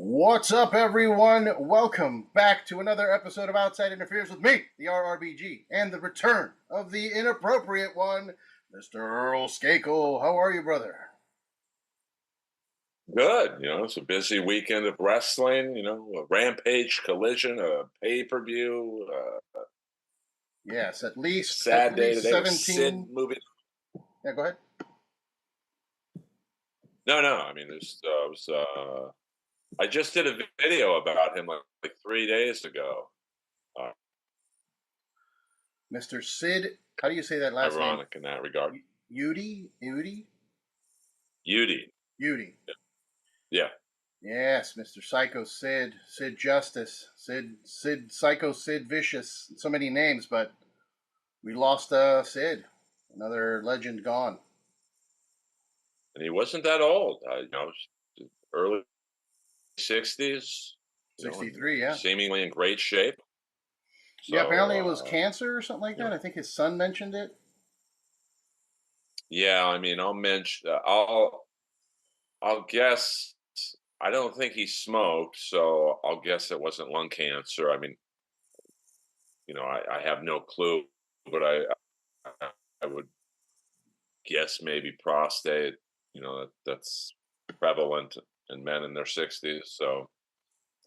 What's up, everyone? Welcome back to another episode of Outside Interference with me, the RRBG, and the return of the inappropriate one, Mr. Earl Skakel. How are you, brother? Good. It's a busy weekend of wrestling, a Rampage Collision, a pay-per-view, Yes, at least sad day today with 17. Sid movie. Yeah, go ahead. No. I mean, I just did a video about him like 3 days ago. Mr. Sid, how do you say that last name? Ironic in that regard. Eudy? Eudy. Eudy. Yeah. Yes, Mr. Psycho Sid, Sid Justice, Sid Psycho Sid Vicious. So many names, but we lost Sid. Another legend gone. And he wasn't that old. Early 60s. 63, yeah. Seemingly in great shape. So, Yeah, apparently it was cancer or something like that. I think his son mentioned it. Yeah, I mean, I'll guess. I don't think he smoked, so I'll guess it wasn't lung cancer. I mean, I have no clue, but I would guess maybe prostate. That's prevalent in men in their 60s. So,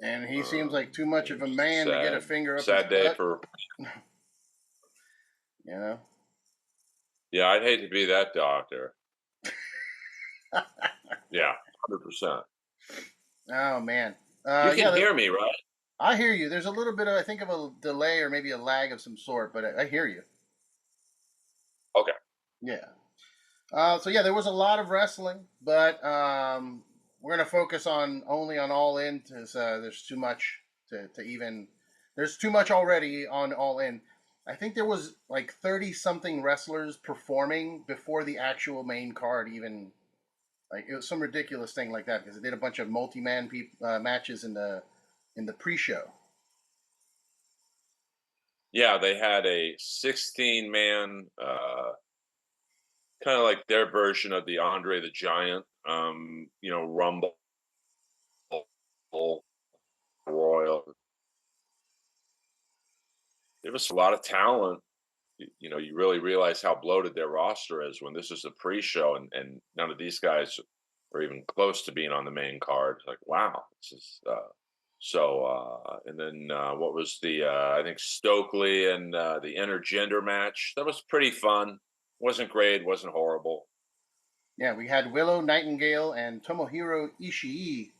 And he seems like too much of a man to get a finger up his sad day butt. for. You know. Yeah, I'd hate to be that doctor. Yeah, 100%. Oh man. You can hear me, right? I hear you. There's a little bit of, I think, of a delay or maybe a lag of some sort, but I hear you. Okay. Yeah. So yeah, there was a lot of wrestling, but we're gonna focus only on All In because there's too much to even. There's too much already on All In. I think there was like 30 something wrestlers performing before the actual main card even. Like it was some ridiculous thing like that because they did a bunch of multi-man matches in the pre-show. Yeah, they had a 16-man, kind of like their version of the Andre the Giant, Rumble Royal. There was a lot of talent. You really realize how bloated their roster is when this is a pre-show, and none of these guys are even close to being on the main card. Like, wow, this is so. And then what was the I think Stokely and the intergender match? That was pretty fun. Wasn't great. Wasn't horrible. Yeah, we had Willow Nightingale and Tomohiro Ishii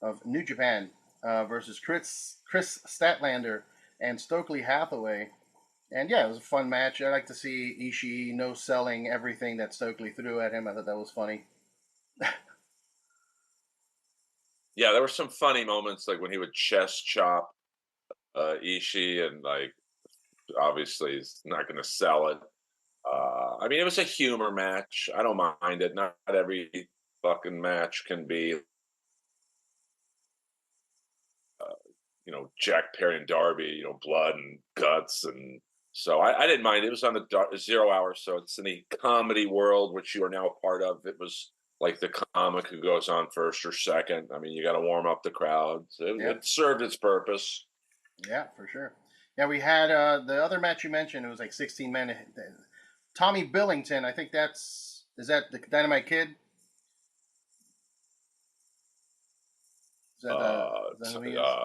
of New Japan versus Chris Statlander and Stokely Hathaway. And yeah, it was a fun match. I like to see Ishii no selling everything that Stokely threw at him. I thought that was funny. Yeah, there were some funny moments, like when he would chest chop Ishii, and like obviously he's not going to sell it. I mean, it was a humor match. I don't mind it. Not every fucking match can be, Jack Perry and Darby, blood and guts, and so I didn't mind. It was on the 0 hour, so it's in the comedy world, which you are now a part of. It was like the comic who goes on first or second. I mean, you got to warm up the crowd. So it served its purpose. Yeah, for sure. Yeah, we had the other match you mentioned. It was like 16 men. Tommy Billington, I think is that the Dynamite Kid? Is that who he is? Yeah.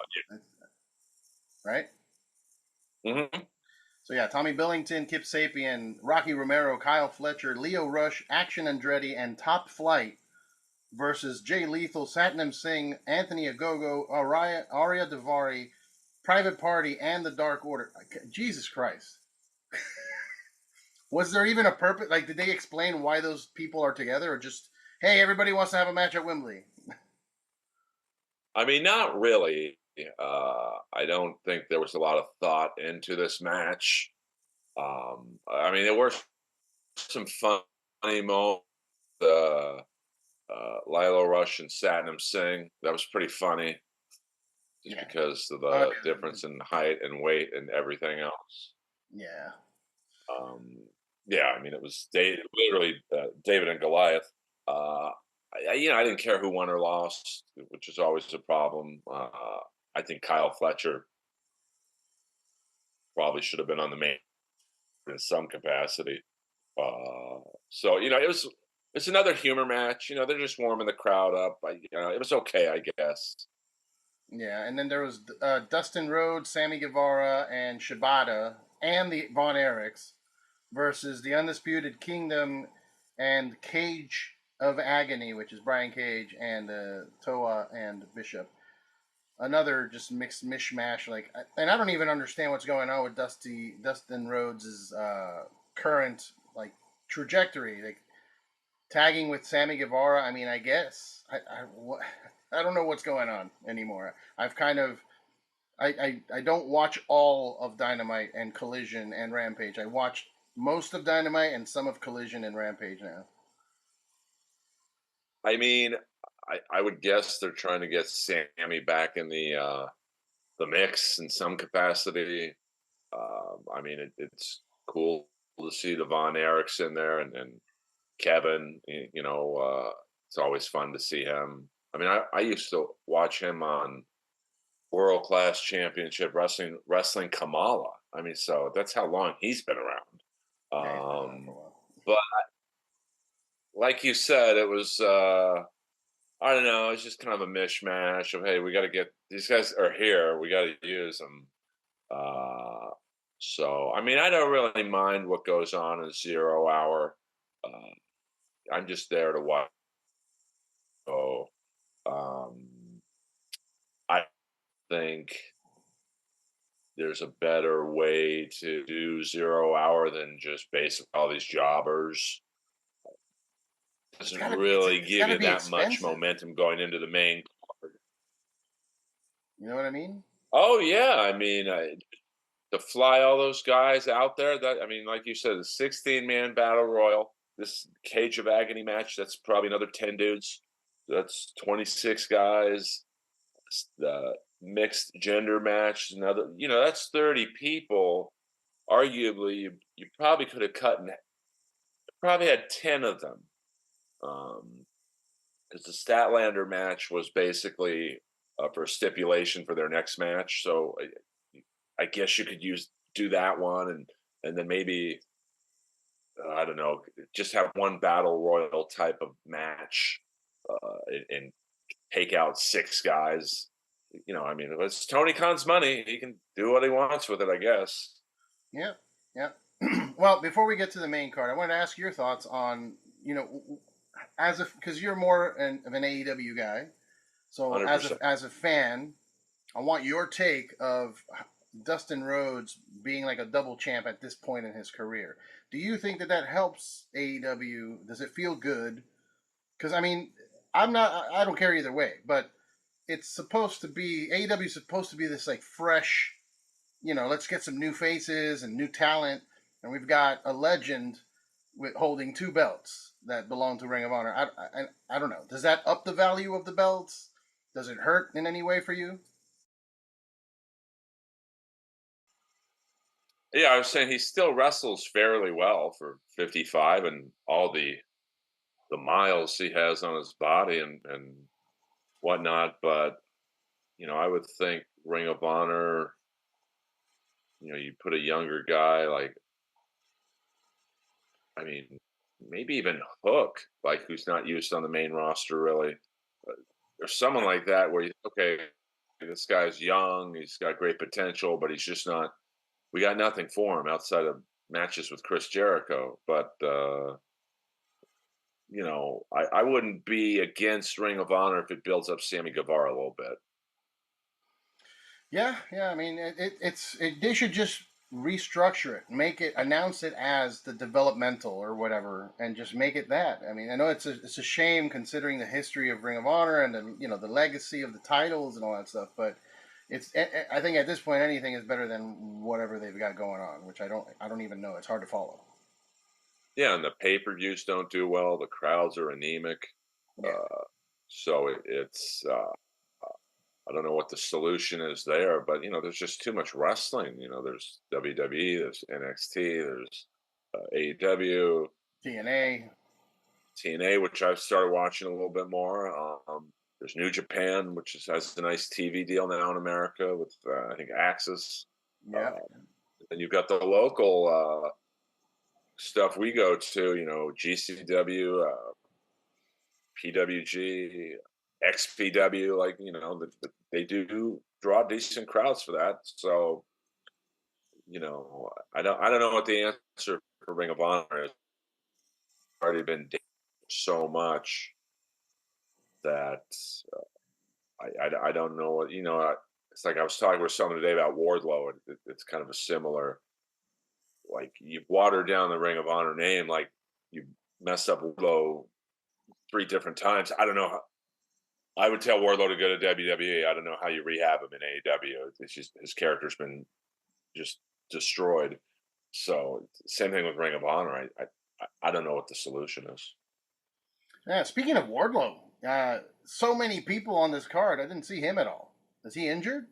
Right? Mm-hmm. So yeah, Tommy Billington, Kip Sapien, Rocky Romero, Kyle Fletcher, Leo Rush, Action Andretti, and Top Flight versus Jay Lethal, Satnam Singh, Anthony Agogo, Arya Davari, Private Party, and the Dark Order. Jesus Christ. Was there even a purpose? Like, did they explain why those people are together, or just, hey, everybody wants to have a match at Wembley? I mean, not really. I don't think there was a lot of thought into this match. I mean, there were some funny moments. Lilo Rush and Satnam Singh. That was pretty funny, just because of the difference in height and weight and everything else. Yeah. Yeah, I mean, it was literally David and Goliath. I didn't care who won or lost, which is always a problem. I think Kyle Fletcher probably should have been on the main in some capacity. So it's another humor match. They're just warming the crowd up. It was okay, I guess. Yeah, and then there was Dustin Rhodes, Sammy Guevara, and Shibata, and the Von Erichs versus the Undisputed Kingdom and Cage of Agony, which is Brian Cage and Toa and Bishop. Another just mixed mishmash, and I don't even understand what's going on with Dustin Rhodes' current like trajectory. Like tagging with Sammy Guevara. I mean, I guess I don't know what's going on anymore. I've kind of I don't watch all of Dynamite and Collision and Rampage. I watched most of Dynamite and some of Collision and Rampage now. I mean, I would guess they're trying to get Sammy back in the mix in some capacity. I mean, it's cool to see the Von Erichs in there and Kevin. It's always fun to see him. I mean, I used to watch him on World Class Championship Wrestling Kamala. I mean, so that's how long he's been around. Yeah, he's been around for a while. But like you said, it was I don't know, it's just kind of a mishmash of, hey, we got to get these guys are here, we got to use them. Uh, so I mean, I don't really mind what goes on in 0 hour. I'm just there to watch. So I think there's a better way to do 0 hour than just basically all these jobbers. Doesn't really It's give gotta you be that much expensive. momentum going into the main card. You know what I mean? Oh yeah, I mean, to fly all those guys out there. That I mean, like you said, a 16-man battle royal. This Cage of Agony match. That's probably another 10 dudes. That's 26 guys. The mixed gender match. Another, that's 30 people. Arguably, you probably could have probably had 10 of them. Because the Statlander match was basically for stipulation for their next match. So I guess you could do that one, and then maybe I don't know, just have one battle royal type of match, and take out 6 guys. I mean, it's Tony Khan's money; he can do what he wants with it, I guess. Yeah, yeah. Well, before we get to the main card, I want to ask your thoughts on as because you're more of an AEW guy. So 100%. as a fan, I want your take of Dustin Rhodes being like a double champ at this point in his career. Do you think that helps AEW? Does it feel good? Because I mean, I'm not. I don't care either way, but it's supposed to be AEW is supposed to be this like fresh. Let's get some new faces and new talent, and we've got a legend with holding 2 belts that belong to Ring of Honor. I don't know. Does that up the value of the belts? Does it hurt in any way for you? Yeah, I was saying he still wrestles fairly well for 55 and all the miles he has on his body and whatnot. But I would think Ring of Honor. You put a younger guy like, I mean, maybe even Hook, like who's not used on the main roster really, or someone like that where okay, this guy's young, he's got great potential, but he's just not. We got nothing for him outside of matches with Chris Jericho. But I wouldn't be against Ring of Honor if it builds up Sammy Guevara a little bit. Yeah, yeah. I mean, they should just restructure it, announce it as the developmental or whatever, and just make it that. I mean, I know it's a shame considering the history of Ring of Honor and the legacy of the titles and all that stuff, but I think at this point anything is better than whatever they've got going on, which I don't even know. It's hard to follow. Yeah, and the pay-per-views don't do well. The crowds are anemic. Yeah. So it's I don't know what the solution is there, but there's just too much wrestling. There's WWE, there's NXT, there's AEW, TNA. TNA, which I've started watching a little bit more. There's New Japan, which has a nice TV deal now in America with I think Axis. Yeah. Uh, and you've got the local stuff we go to, GCW, PWG, XPW, like they do draw decent crowds for that. So I don't know what the answer for Ring of Honor is. It's already been so much that I don't know what It's like I was talking with someone today about Wardlow, and it's kind of a similar. Like you've watered down the Ring of Honor name, like you messed up Wardlow 3 different times. I don't know. I would tell Wardlow to go to WWE. I don't know how you rehab him in AEW. It's just his character's been just destroyed. So same thing with Ring of Honor. I don't know what the solution is. Yeah. Speaking of Wardlow, so many people on this card. I didn't see him at all. Is he injured?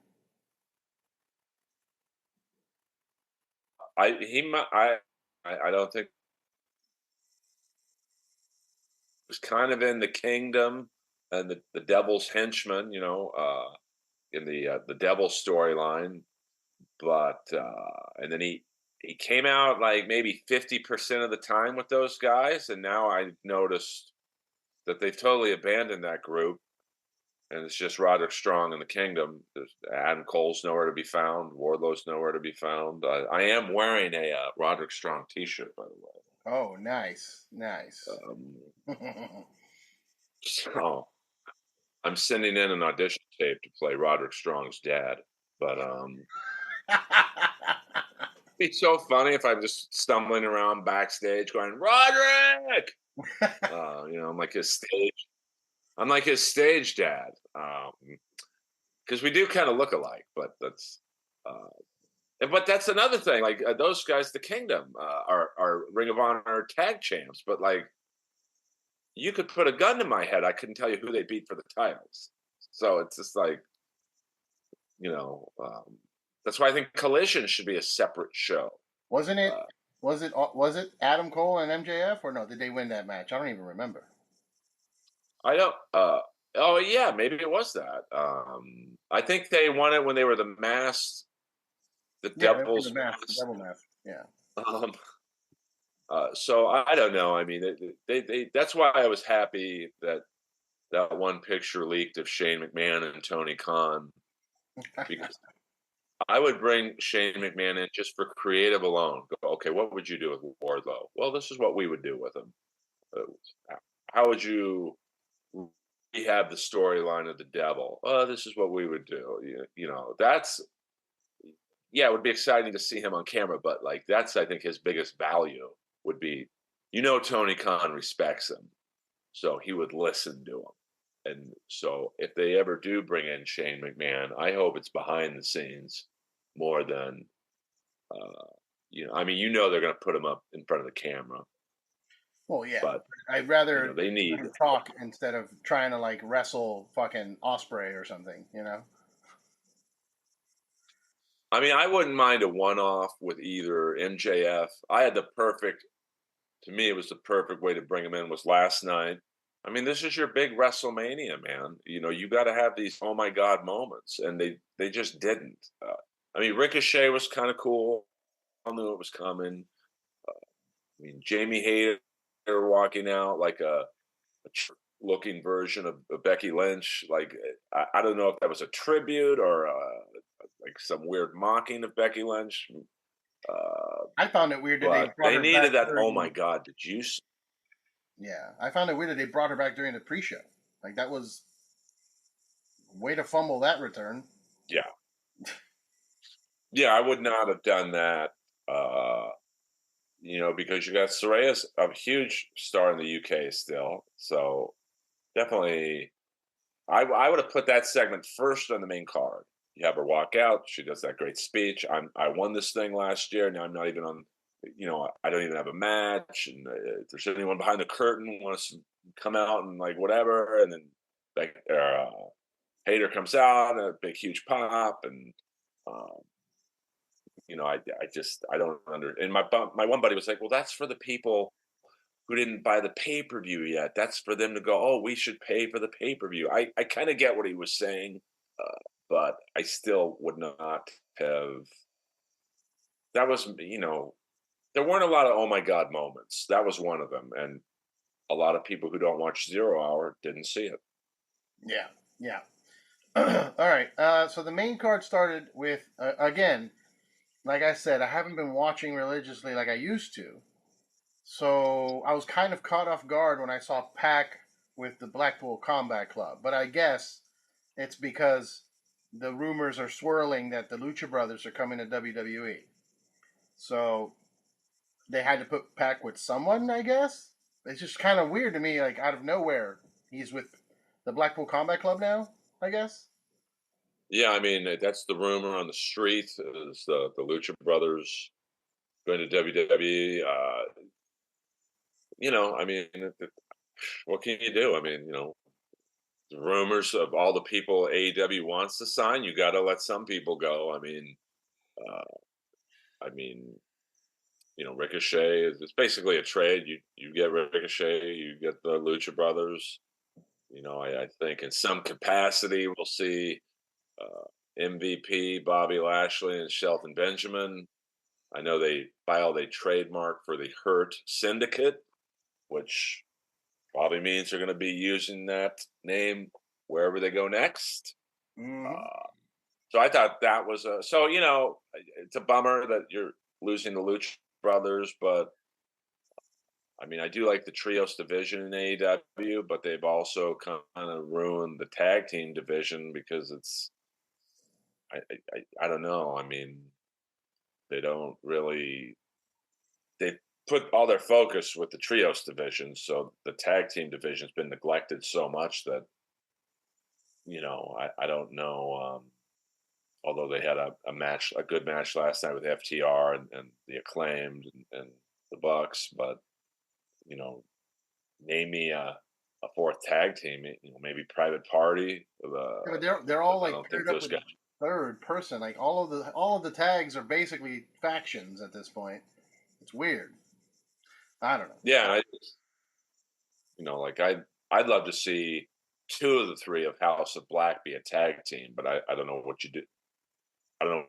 I don't think was kind of in the Kingdom and the Devil's Henchman, in the Devil storyline, but and then he came out like maybe 50% of the time with those guys, and now I noticed that they've totally abandoned that group, and it's just Roderick Strong in the Kingdom. Adam Cole's nowhere to be found. Wardlow's nowhere to be found. I am wearing a Roderick Strong T-shirt, by the way. Oh, nice, nice. So I'm sending in an audition tape to play Roderick Strong's dad, but it'd be so funny if I'm just stumbling around backstage going Roderick. I'm like his stage dad, because we do kind of look alike. But that's another thing. Like those guys, the Kingdom, are Ring of Honor tag champs, but like you could put a gun to my head, I couldn't tell you who they beat for the titles. So it's just like, that's why I think Collision should be a separate show. Wasn't it? Was it Adam Cole and MJF, or no? Did they win that match? I don't even remember. I don't. Oh yeah, maybe it was that. I think they won it when they were the masked, the Yeah, they were the Devil's mask, the Mask. devil mask. Yeah. Um, so I don't know. I mean, they that's why I was happy that that one picture leaked of Shane McMahon and Tony Khan, because I would bring Shane McMahon in just for creative alone. Go, okay, what would you do with Wardlow? Well, this is what we would do with him. How would you rehab the storyline of the devil? Oh, this is what we would do. That's yeah, it would be exciting to see him on camera, but like that's I think his biggest value would be, Tony Khan respects him, so he would listen to him. And so if they ever do bring in Shane McMahon, I hope it's behind the scenes more than I mean, they're going to put him up in front of the camera, Well, yeah. but I'd rather they need. let him talk instead of trying to like wrestle fucking Osprey or something. I mean, I wouldn't mind a one-off with either MJF. To me, it was the perfect way to bring him in was last night. I mean, this is your big WrestleMania, man. You got to have these oh my god moments, and they just didn't. I mean, Ricochet was kind of cool. I knew it was coming. I mean, Jamie Hayter walking out like a looking version of Becky Lynch. Like, I don't know if that was a tribute or like some weird mocking of Becky Lynch. I found it weird that they But brought they her back needed that. Oh my during. God! Did you? Yeah, I found it weird that they brought her back during the pre-show. Like that was way to fumble that return. Yeah, yeah. I would not have done that. Uh, because you got Soraya's a huge star in the UK still, so definitely, I would have put that segment first on the main card. You have her walk out. She does that great speech. I won this thing last year. Now I'm not even on. I don't even have a match. And if there's anyone behind the curtain wants to come out and like whatever, and then like Hater comes out, a big huge pop, and um, I just I don't under. And my one buddy was like, well, that's for the people who didn't buy the pay-per-view yet. That's for them to go, oh, we should pay for the pay-per-view. I kind of get what he was saying, but I still would not have. That was, there weren't a lot of oh my god moments. That was one of them, and a lot of people who don't watch Zero Hour didn't see it. Yeah, yeah. All right. So the main card started with again, like I said, I haven't been watching religiously like I used to. So I was kind of caught off guard when I saw Pac with the Blackpool Combat Club. But I guess it's because the rumors are swirling that the Lucha Brothers are coming to WWE. So they had to put Pac with someone, I guess. It's just kind of weird to me, like out of nowhere. He's with the Blackpool Combat Club now, I guess. Yeah, I mean that's the rumor on the street is the Lucha Brothers going to WWE. I mean, what can you do? I mean, the rumors of all the people AEW wants to sign. You got to let some people go. Uh, I mean, Ricochet is it's basically a trade. You get Ricochet, you get the Lucha Brothers. I think in some capacity we'll see MVP Bobby Lashley and Shelton Benjamin. I know they filed a trademark for the Hurt Syndicate, which probably means they're going to be using that name wherever they go next. Mm-hmm. So I thought that was it's a bummer that you're losing the Lucha Brothers, but I mean, I do like the trios division in AEW, but they've also kind of ruined the tag team division because I don't know. I mean, they don't really they put all their focus with the trios division, so the tag team division's been neglected so much that I don't know. Although they had a good match last night with FTR and the Acclaimed and the Bucks, but you know, name me a fourth tag team. Maybe Private Party. Yeah, but they're all I like don't think paired up those with guys. each third person. Like all of the tags are basically factions at this point. It's weird. I don't know. Yeah, like I'd love to see two of the three of House of Black be a tag team, but I don't know what you do. I don't know what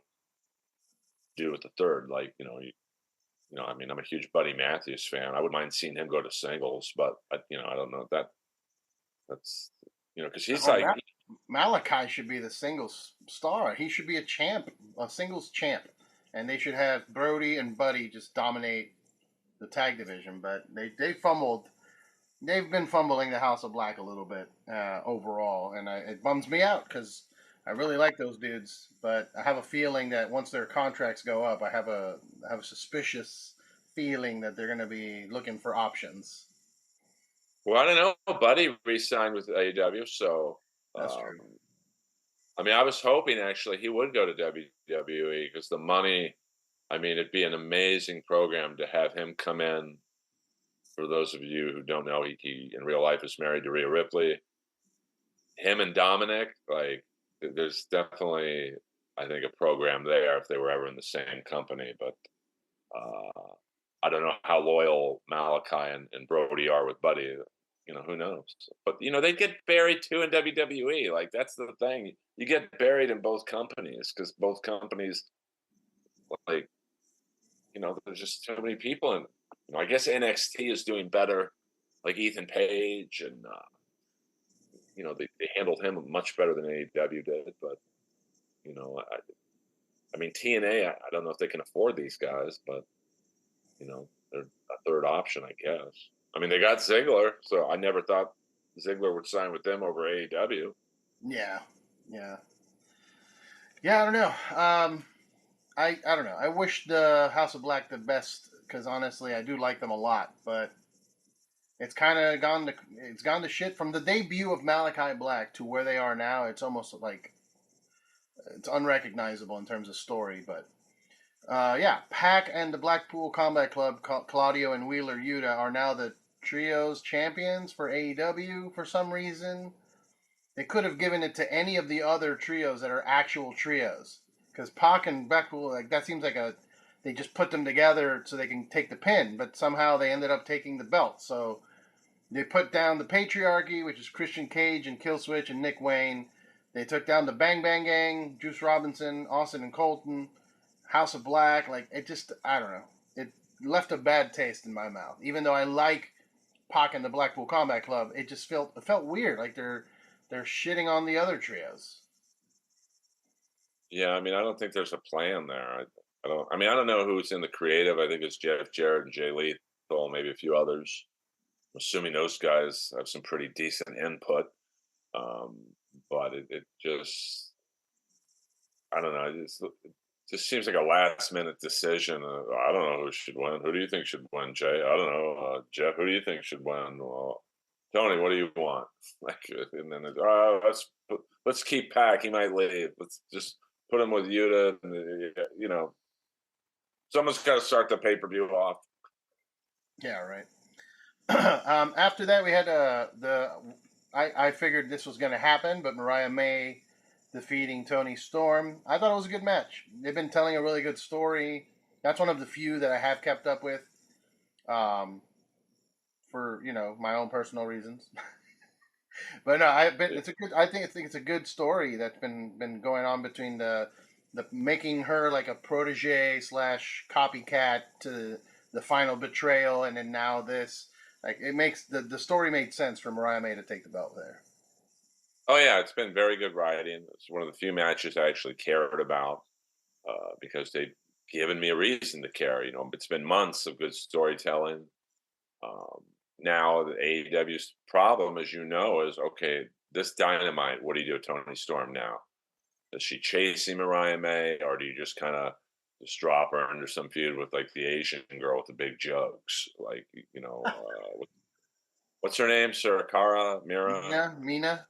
to do with the third. Like I mean, I'm a huge Buddy Matthews fan. I wouldn't mind seeing him go to singles, but I don't know that's because he's Oh, like Malachi should be the singles star. He should be a champ, a singles champ, and they should have Brody and Buddy just dominate the tag division. But they fumbled. They've been fumbling the House of Black a little bit overall, and it bums me out because I really like those dudes. But I have a feeling that once their contracts go up, I have a suspicious feeling that they're going to be looking for options. well, I don't know. Buddy re-signed with AEW, so That's um, true. I mean, I was hoping actually he would go to WWE because the money. I mean, it'd be an amazing program to have him come in. For those of you who don't know, he in real life is married to Rhea Ripley. Him and Dominic, like, there's definitely, I think, a program there if they were ever in the same company. But uh, I don't know how loyal Malachi and Brody are with Buddy. Who knows? But they get buried too in WWE. Like that's the thing. You get buried in both companies because both companies, like, there's just so many people, and I guess NXT is doing better. Like Ethan Page, and they handled him much better than AEW did. But you know, I mean TNA. I don't know if they can afford these guys, but they're a third option, I guess. I mean, they got Ziggler, so I never thought Ziggler would sign with them over AEW. Yeah, yeah, yeah. I don't know. I don't know. I wish the House of Black the best because honestly, I do like them a lot. But it's kind of gone to shit from the debut of Malachi Black to where they are now. It's almost like it's unrecognizable in terms of story. But yeah, Pac and the Blackpool Combat Club, Claudio and Wheeler Yuta are now the trios champions for AEW for some reason. They could have given it to any of the other trios that are actual trios. Because Pac and Blackpool, like that seems like they just put them together so they can take the pin, but somehow they ended up taking the belt. So they put down the Patriarchy, which is Christian Cage and Killswitch and Nick Wayne. They took down the Bang Bang Gang, Juice Robinson, Austin and Colton, House of Black. Like, it just, I don't know. It left a bad taste in my mouth. Even though I like Pac and the Blackpool Combat Club, it just felt weird. Like they're shitting on the other trios. Yeah, I mean, I don't think there's a plan there. I don't. I mean, I don't know who's in the creative. I think it's Jeff Jarrett and Jay Lethal, maybe a few others. I'm assuming those guys have some pretty decent input. Um, but it just, I don't know. It just seems like a last minute decision. I don't know who should win. Who do you think should win, Jay? I don't know. Jeff, who do you think should win? Well, Tony, what do you want? Like, and then let's keep Pac. He might leave. Let's just put him with Yuta. And, someone's got to start the pay per view off. Yeah, right. After that, we had I figured this was going to happen, but Mariah May defeating Toni Storm. I thought it was a good match. They've been telling a really good story. That's one of the few that I have kept up with, for my own personal reasons. But no, It's a good. I think it's a good story that's been going on between the making her like a protege slash copycat to the final betrayal, and then now this. Like, it makes the story made sense for Mariah May to take the belt there. Oh yeah, it's been very good writing. It's one of the few matches I actually cared about because they've given me a reason to care. It's been months of good storytelling. Um, Now the AEW's problem, as you know, is okay. This Dynamite, what do you do with Toni Storm now? Does she chasing Mariah May, or do you just kind of just drop her into some feud with like the Asian girl with the big jugs? Like, what's her name? Sarakara Mira? Mina.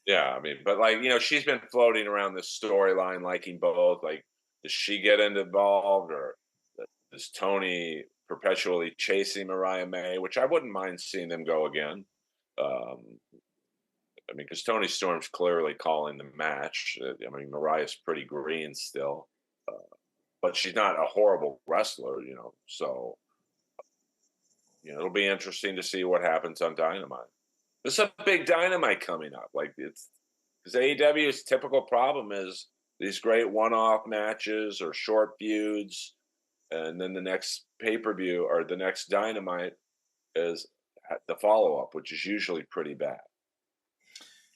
Yeah, I mean, but like, she's been floating around this storyline, liking both. Like, does she get involved, or is Tony perpetually chasing Mariah May? Which I wouldn't mind seeing them go again. Um, I mean, because Tony Storm's clearly calling the match. I mean, Mariah's pretty green still, but she's not a horrible wrestler, So, it'll be interesting to see what happens on Dynamite. There's a big Dynamite coming up. Like, it's because AEW's typical problem is these great one-off matches or short feuds, and then the next pay-per-view or the next Dynamite is the follow-up, which is usually pretty bad.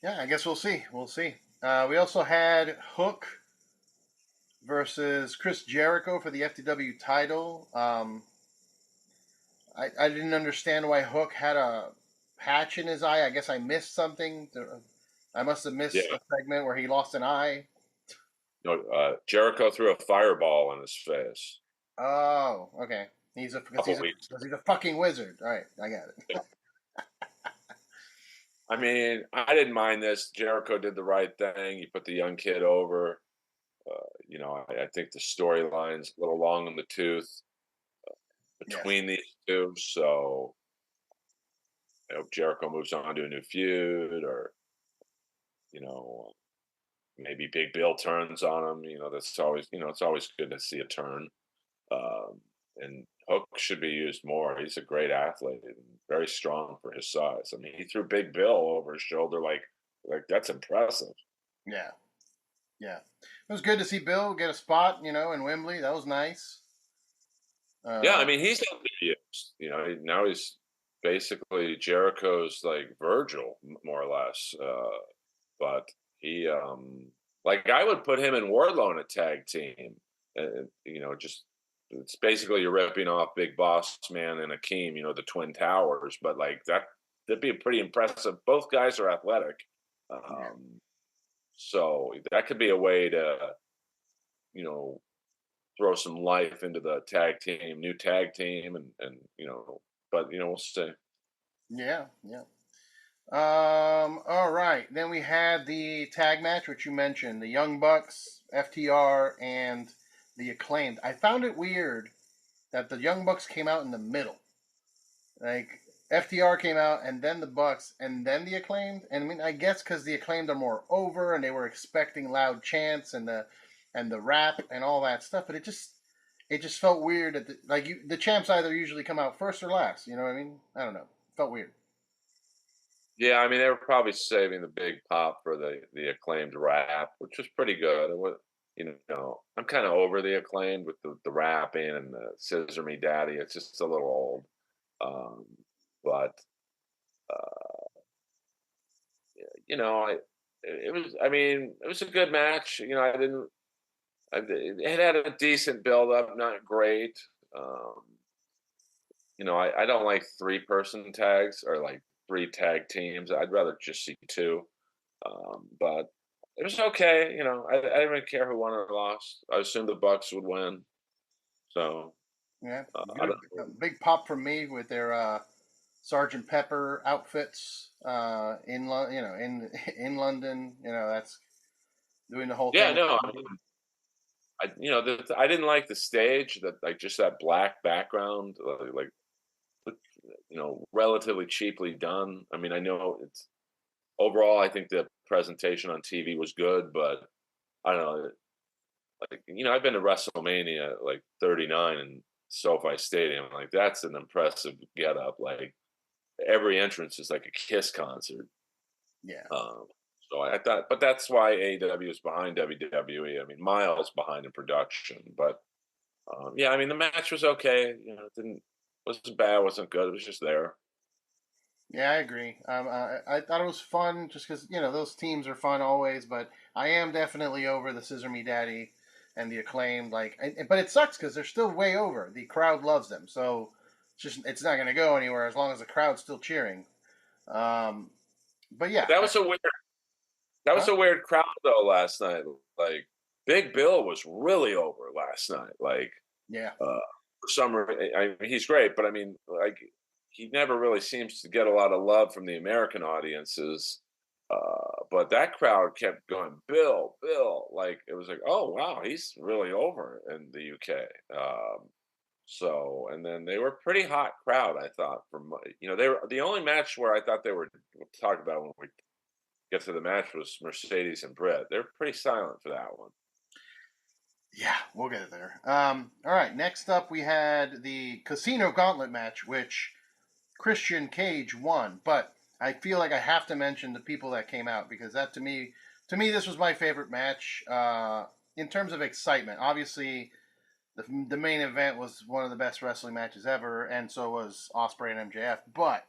Yeah, I guess we'll see. We'll see. We also had Hook versus Chris Jericho for the FTW title. I didn't understand why Hook had a patch in his eye. I guess I missed something. I must have missed Yeah. a segment where he lost an eye. Jericho threw a fireball in his face. Oh, okay. He's a because he's a fucking wizard. All right, I got it. I mean, I didn't mind this. Jericho did the right thing. He put the young kid over. I think the storyline's a little long in the tooth between these two. So I hope Jericho moves on to a new feud, or maybe Big Bill turns on him. That's always it's always good to see a turn. And Hook should be used more. He's a great athlete and very strong for his size. I mean, he threw Big Bill over his shoulder like that's impressive. Yeah, yeah. It was good to see Bill get a spot, in Wembley. That was nice. Yeah, I mean, he's not being used. Now he's basically Jericho's like Virgil, more or less. But he, like, I would put him and Wardlow in a tag team. Just it's basically you're ripping off Big Boss Man and Akeem, the Twin Towers. But like that'd be pretty impressive. Both guys are athletic, so that could be a way to, throw some life into the new tag team, and but we'll see. Yeah, yeah. All right. Then we had the tag match, which you mentioned, the Young Bucks, FTR, and the Acclaimed. I found it weird that the Young Bucks came out in the middle. Like, FTR came out, and then the Bucks, and then the Acclaimed. And I mean, I guess because the Acclaimed are more over, and they were expecting loud chants and the rap and all that stuff. But it just felt weird at the champs either usually come out first or last. You know what I mean? I don't know. Felt weird. Yeah, I mean, they were probably saving the big pop for the Acclaimed rap, which was pretty good. It was, I'm kind of over the Acclaimed with the rapping and the Scissor Me Daddy. It's just a little old. Um, but I it was. I mean, it was a good match. I didn't. It had a decent build up, not great. Um, I don't like 3-person tags or like 3 tag teams. I'd rather just see 2. But it was okay. I didn't really care who won or lost. I assumed the Bucks would win. So Yeah, I good. don't. A big pop from me with their Sergeant Pepper outfits in London. That's doing the whole Yeah, thing. no. I mean, I didn't like the stage that like just that black background, but, relatively cheaply done. I mean, I know it's overall. I think the presentation on TV was good, but I don't know. Like, I've been to WrestleMania like 39 in SoFi Stadium. Like, that's an impressive getup. Like, every entrance is like a Kiss concert. Yeah, Um, so I thought, but that's why AEW is behind WWE. I mean, miles behind in production. But yeah, I mean, the match was okay. It didn't wasn't bad, wasn't good. It was just there. yeah, I agree. I thought it was fun just because those teams are fun always, but I am definitely over the Scissor Me Daddy and the Acclaimed. But it sucks because they're still way over. The crowd loves them, so it's not going to go anywhere as long as the crowd's still cheering. Um, but But yeah, huh? that was a weird crowd though last night. Like, Big Bill was really over last night. Like, Yeah. for some reason, I mean, he's great, but I mean, like, he never really seems to get a lot of love from the American audiences. But that crowd kept going, Bill, Bill. Like, it was like, oh wow, he's really over in the UK. And then they were a pretty hot crowd. I thought, they were the only match where I thought they were. We'll talk about when we get to the match was Mercedes and Britt. They're pretty silent for that one. Yeah, we'll get there. All right. Next up, we had the Casino Gauntlet match, which Christian Cage won. But I feel like I have to mention the people that came out because that to me, this was my favorite match in terms of excitement. Obviously, the main event was one of the best wrestling matches ever, and so was Osprey and MJF. But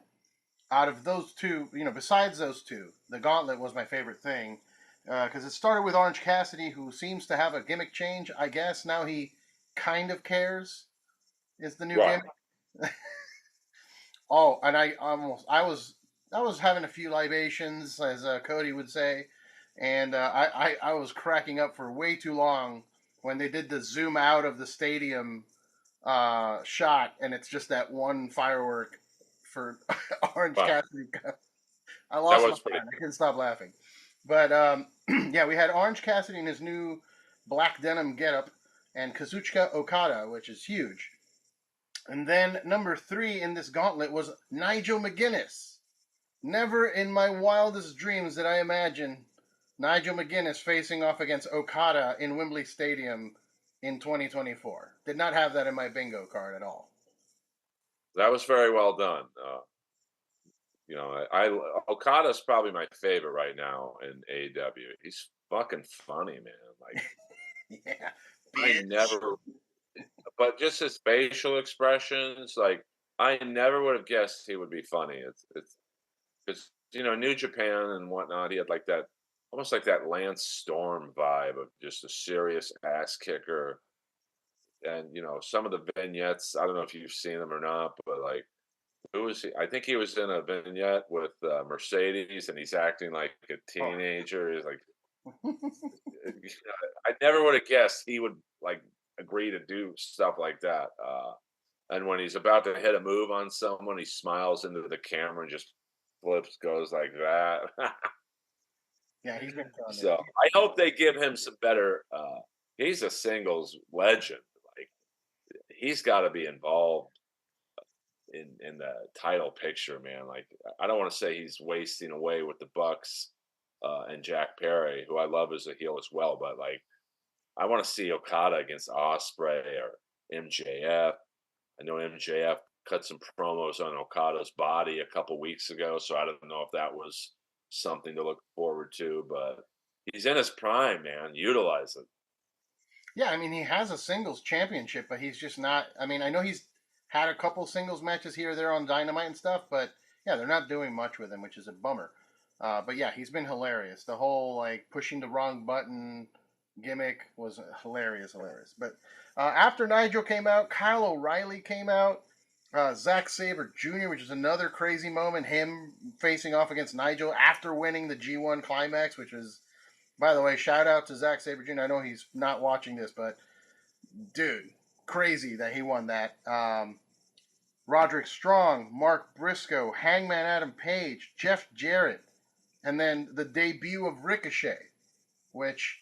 out of those two, besides those two, the Gauntlet was my favorite thing because it started with Orange Cassidy, who seems to have a gimmick change. I guess now he kind of cares. Is the new Right. gimmick? Oh, and I was having a few libations, as Cody would say, and I was cracking up for way too long when they did the zoom out of the stadium shot, and it's just that one firework for Orange Wow. Cassidy. I That lost my was pretty. mind. I couldn't stop laughing. But yeah, we had Orange Cassidy in his new black denim getup, and Kazuchika Okada, which is huge. And then number 3 in this gauntlet was Nigel McGuinness. Never in my wildest dreams did I imagine Nigel McGuinness facing off against Okada in Wembley Stadium in 2024. Did not have that in my bingo card at all. That was very well done. Okada's probably my favorite right now in AEW. He's fucking funny, man. Like, Yeah, I bitch. never, but just his facial expressions, like, I never would have guessed he would be funny. It's New Japan and whatnot. He had like that, almost like that Lance Storm vibe of just a serious ass kicker. And some of the vignettes, I don't know if you've seen them or not, but like, who was he? I think he was in a vignette with Mercedes, and he's acting like a Oh. teenager. He's like, I never would have guessed he would like agree to do stuff like that. And when he's about to hit a move on someone, he smiles into the camera and just flips, goes like that. Yeah, he's been killing it. So I hope they give him some better. He's a singles legend. Like, he's got to be involved in the title picture, man. Like, I don't want to say he's wasting away with the Bucks and Jack Perry, who I love as a heel as well, but like, I want to see Okada against Osprey or MJF. I know MJF cut some promos on Okada's body a couple weeks ago, so I don't know if that was something to look forward to, but he's in his prime, man. Utilize it. Yeah, I mean, he has a singles championship, but he's just not. I mean, I know he's had a couple singles matches here or there on Dynamite and stuff, but yeah, they're not doing much with him, which is a bummer. But yeah, he's been hilarious. The whole like pushing the wrong button gimmick was hilarious. But after Nigel came out, Kyle O'Reilly came out. Zack Sabre Jr., which is another crazy moment, him facing off against Nigel after winning the G1 Climax, which was, by the way, shout out to Zack Sabre Jr. I know he's not watching this, but dude, crazy that he won that. Roderick Strong, Mark Briscoe, Hangman Adam Page, Jeff Jarrett, and then the debut of Ricochet, which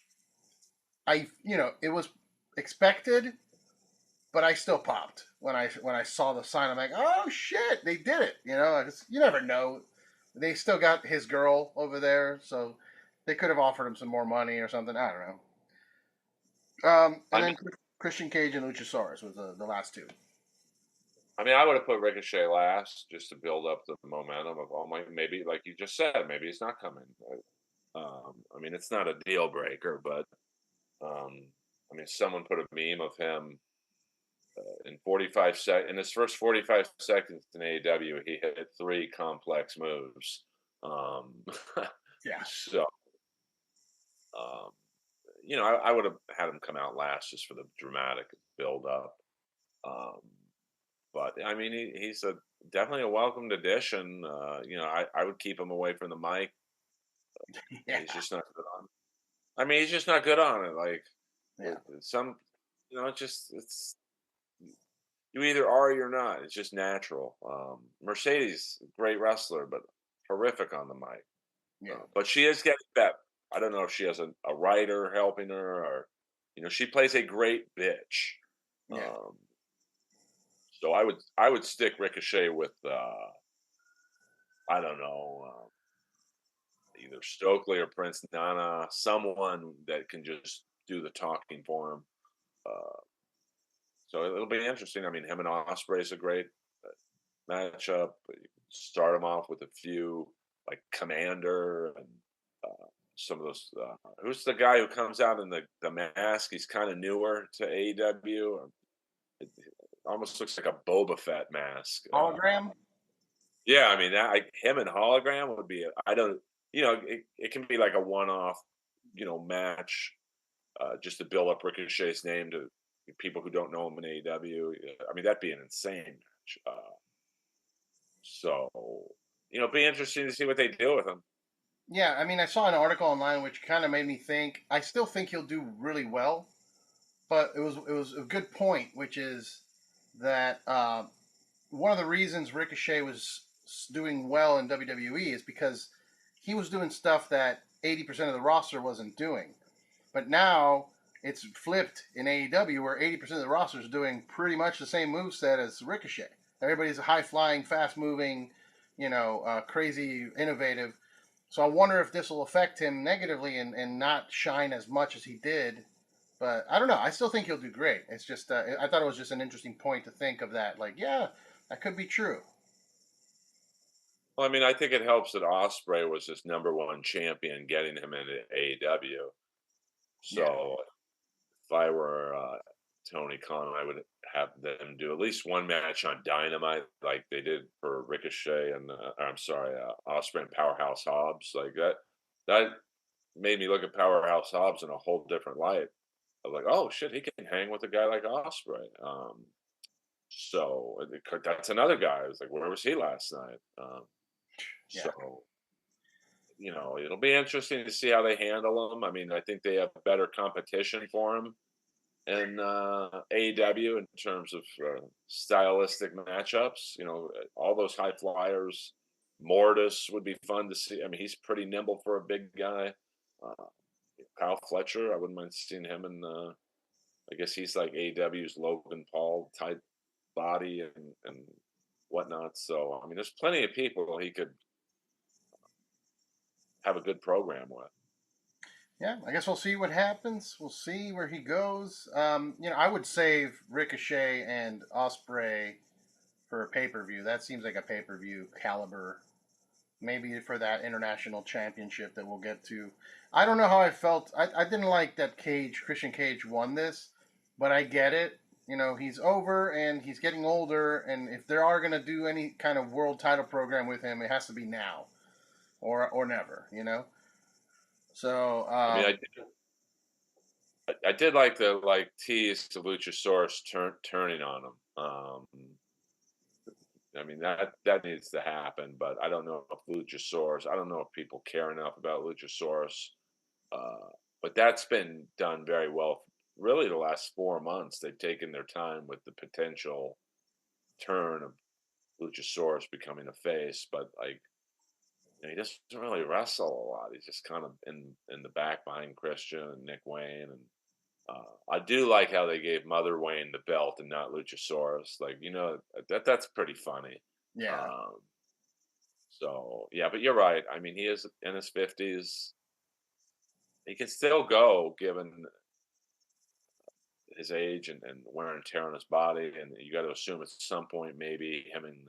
it was expected, but I still popped when I saw the sign. I'm like, oh shit, they did it. You never know. They still got his girl over there, so they could have offered him some more money or something. I don't know. And I mean, then Christian Cage and Luchasaurus was the last two. I would have put Ricochet last just to build up the momentum of maybe like you just said, maybe he's not coming. It's not a deal breaker, but someone put a meme of him in 45 seconds. In his first 45 seconds in AEW, he hit 3 complex moves. Yeah. So, I would have had him come out last just for the dramatic build up. But he's definitely a welcomed addition. I would keep him away from the mic. Yeah. He's just not good on. He's just not good on it. Like Yeah. some, it's you either are or you're not. It's just natural. Mercedes, great wrestler, but horrific on the mic. Yeah. But she is getting better. I don't know if she has a writer helping her or, she plays a great bitch. Yeah. So I would stick Ricochet with I don't know, either Stokely or Prince Nana, someone that can just do the talking for him. Uh, so it'll be interesting. Him and Osprey is a great matchup. Start him off with a few like Commander and some of those. Who's the guy who comes out in the mask? He's kind of newer to AEW. It almost looks like a Boba Fett mask. Hologram. Yeah, him and Hologram would be. I don't. It can be like a one-off, match, just to build up Ricochet's name to people who don't know him in AEW. That'd be an insane match. So, be interesting to see what they do with him. Yeah, I saw an article online which kind of made me think. I still think he'll do really well, but it was a good point, which is that one of the reasons Ricochet was doing well in WWE is because he was doing stuff that 80% of the roster wasn't doing. But now it's flipped in AEW where 80% of the roster is doing pretty much the same moveset as Ricochet. Everybody's high flying, fast moving, crazy, innovative. So I wonder if this will affect him negatively and not shine as much as he did. But I don't know. I still think he'll do great. It's just I thought it was just an interesting point to think of that. Like, yeah, that could be true. Well, I think it helps that Osprey was his #1 champion, getting him into AEW. Yeah, So if I were Tony Khan, I would have them do at least one match on Dynamite, like they did for Ricochet and Osprey and Powerhouse Hobbs. Like that made me look at Powerhouse Hobbs in a whole different light. I was like, oh shit, he can hang with a guy like Osprey. So that's another guy. I was like, where was he last night? yeah, So it'll be interesting to see how they handle him. I think they have better competition for him in AEW in terms of stylistic matchups. All those high flyers. Mortis would be fun to see. He's pretty nimble for a big guy. Uh, Kyle Fletcher, I wouldn't mind seeing him in. I guess he's like AEW's Logan Paul type body and whatnot. So there's plenty of people he could have a good program with. Yeah, I guess we'll see what happens. We'll see where he goes. I would save Ricochet and Osprey for a pay per view. That seems like a pay per view caliber. Maybe for that international championship that we'll get to. I don't know how I felt. I didn't like that Christian Cage won this, but I get it. He's over and he's getting older, and if they are going to do any kind of world title program with him, it has to be now or never. So, I mean, I did like the tease to Luchasaurus turning on him. I mean that needs to happen, but I don't know if Luchasaurus. I don't know if people care enough about Luchasaurus. But that's been done very well. Really, the last 4 months, they've taken their time with the potential turn of Luchasaurus becoming a face, but he doesn't really wrestle a lot. He's just kind of in the back behind Christian and Nick Wayne, and I do like how they gave Mother Wayne the belt and not Luchasaurus. That's pretty funny. yeah, Um, so yeah, but you're right. I mean, he is in his 50s. He can still go given his age and wear and tear on his body, and you got to assume at some point maybe him and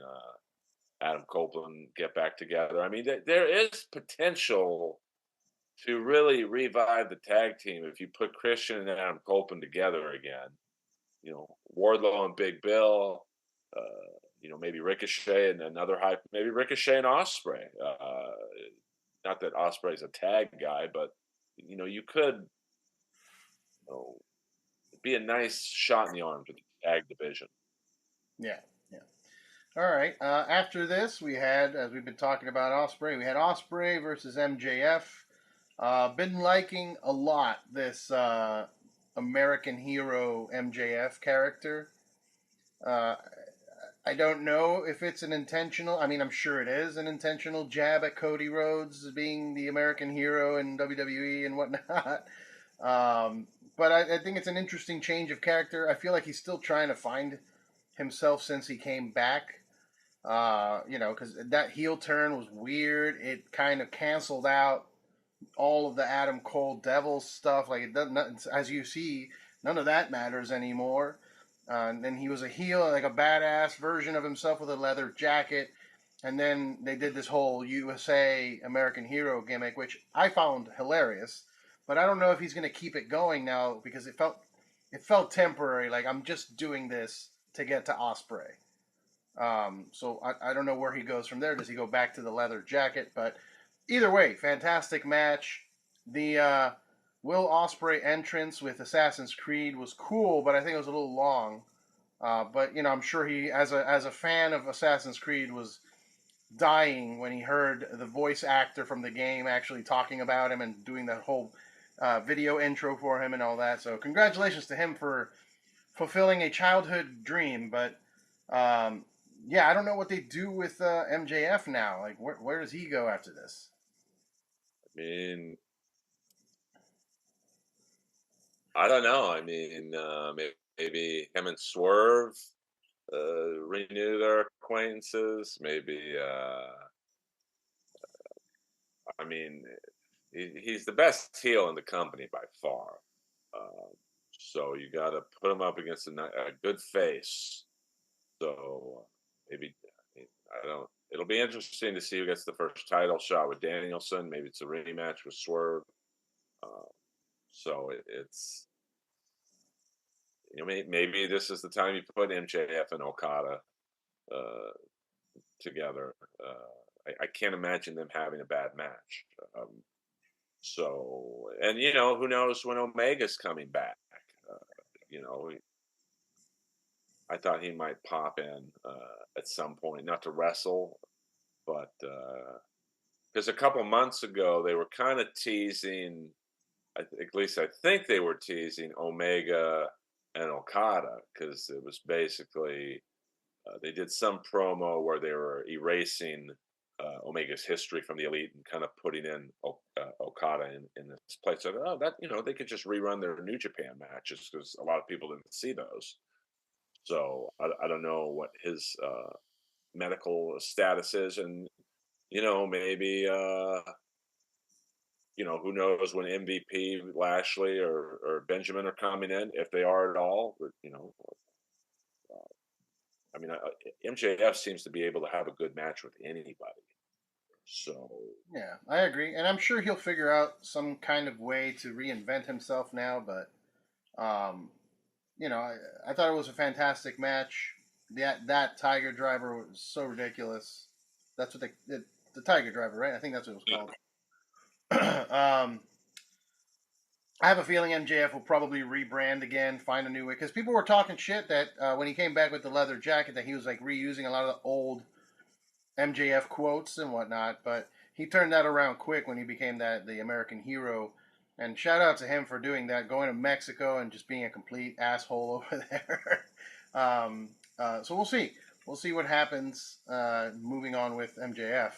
Adam Copeland get back together. I mean, there is potential to really revive the tag team if you put Christian and Adam Copeland together again. Wardlow and Big Bill. Maybe Ricochet and another maybe Ricochet and Osprey. Not that Osprey's a tag guy, but you could know, be a nice shot in the arm to the tag division. yeah, yeah. All right. After this, we had, as we've been talking about Osprey, we had Osprey versus MJF. Been liking a lot this American hero MJF character. Uh, I don't know if it's an intentional. I mean, I'm sure it is an intentional jab at Cody Rhodes being the American hero in WWE and whatnot. But I think it's an interesting change of character. I feel like he's still trying to find himself since he came back. Because that heel turn was weird. It kind of canceled out all of the Adam Cole Devil stuff. Like it doesn't, as you see, none of that matters anymore. And then he was a heel, like a badass version of himself with a leather jacket. And then they did this whole USA American Hero gimmick, which I found hilarious. But I don't know if he's going to keep it going now because it felt temporary. Like I'm just doing this to get to Osprey. So I don't know where he goes from there. Does he go back to the leather jacket? But either way, fantastic match. The Will Osprey entrance with Assassin's Creed was cool, but I think it was a little long. But I'm sure he, as a fan of Assassin's Creed, was dying when he heard the voice actor from the game actually talking about him and doing that whole video intro for him and all that. So congratulations to him for fulfilling a childhood dream. But um, yeah, I don't know what they do with MJF now. Like, where does he go after this? I mean, I don't know. I mean, maybe him and Swerve renew their acquaintances. Maybe, I mean, he's the best heel in the company by far. Uh, so you got to put him up against a good face. So maybe I don't. It'll be interesting to see who gets the first title shot with Danielson. Maybe it's a rematch with Swerve. Uh, so it's maybe this is the time you put MJF and Okada uh, together. I can't imagine them having a bad match. And who knows when Omega's coming back? Uh, you know, I thought he might pop in at some point, not to wrestle, but because a couple months ago they were kind of teasing. At least I think they were teasing Omega and Okada because it was basically they did some promo where they were erasing Omega's history from the Elite and kind of putting in Okada in this place. So that they could just rerun their New Japan matches because a lot of people didn't see those. So I don't know what his medical status is, and maybe who knows when MVP Lashley or Benjamin are coming in, if they are at all. But, I mean, MJF seems to be able to have a good match with anybody. So, Yeah, I agree, and I'm sure he'll figure out some kind of way to reinvent himself now. But um, I thought it was a fantastic match. That Tiger Driver was so ridiculous. That's what the Tiger Driver, right? I think that's what it was called. I have a feeling MJF will probably rebrand again, find a new way, because people were talking shit that when he came back with the leather jacket, that he was like reusing a lot of the old MJF quotes and whatnot. But he turned that around quick when he became the American hero. And shout out to him for doing that, going to Mexico and just being a complete asshole over there. So we'll see. We'll see what happens moving on with MJF.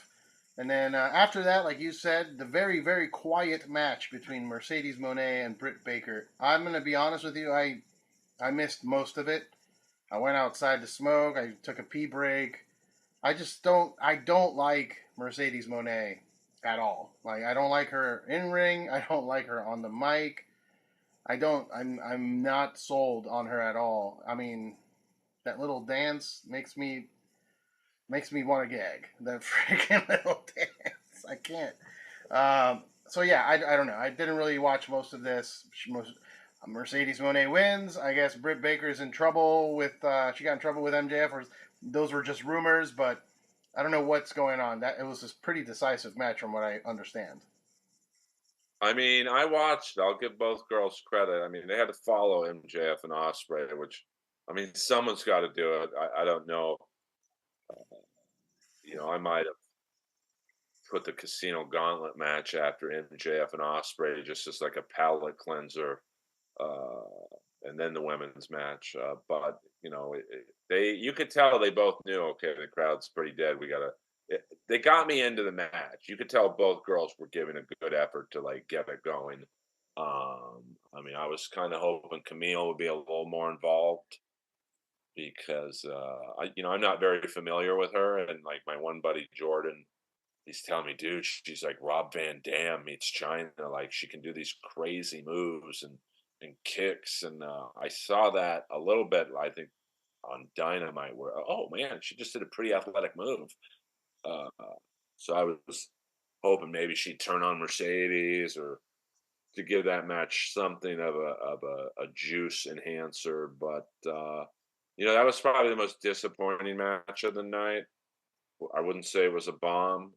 And then after that, like you said, the very, very quiet match between Mercedes Moné and Britt Baker. I'm going to be honest with you, I missed most of it. I went outside to smoke. I took a pee break. I don't like Mercedes Moné at all. Like I don't like her in ring. I don't like her on the mic. I'm not sold on her at all. I mean, that little dance makes me want to gag. That freaking little dance. I can't. So yeah, I don't know. I didn't really watch most of this. Mercedes Moné wins. I guess Britt Baker's in trouble with. She got in trouble with MJF, or those were just rumors. But I don't know what's going on. That it was a pretty decisive match, from what I understand. I mean, I watched. I'll give both girls credit. I mean, they had to follow MJF and Osprey, which, I mean, someone's got to do it. I don't know. I might have put the Casino Gauntlet match after MJF and Osprey just as like a palate cleanser, uh, and then the women's match. But you could tell they both knew. Okay, the crowd's pretty dead. They got me into the match. You could tell both girls were giving a good effort to like get it going. I mean, I was kind of hoping Camille would be a little more involved because I'm not very familiar with her, and like my one buddy Jordan, he's telling me, dude, she's like Rob Van Dam meets China. Like she can do these crazy moves and kicks, and I saw that a little bit. I think on Dynamite, where oh man, she just did a pretty athletic move. Uh, so I was hoping maybe she'd turn on Mercedes or to give that match something of a juice enhancer. But that was probably the most disappointing match of the night. I wouldn't say it was a bomb,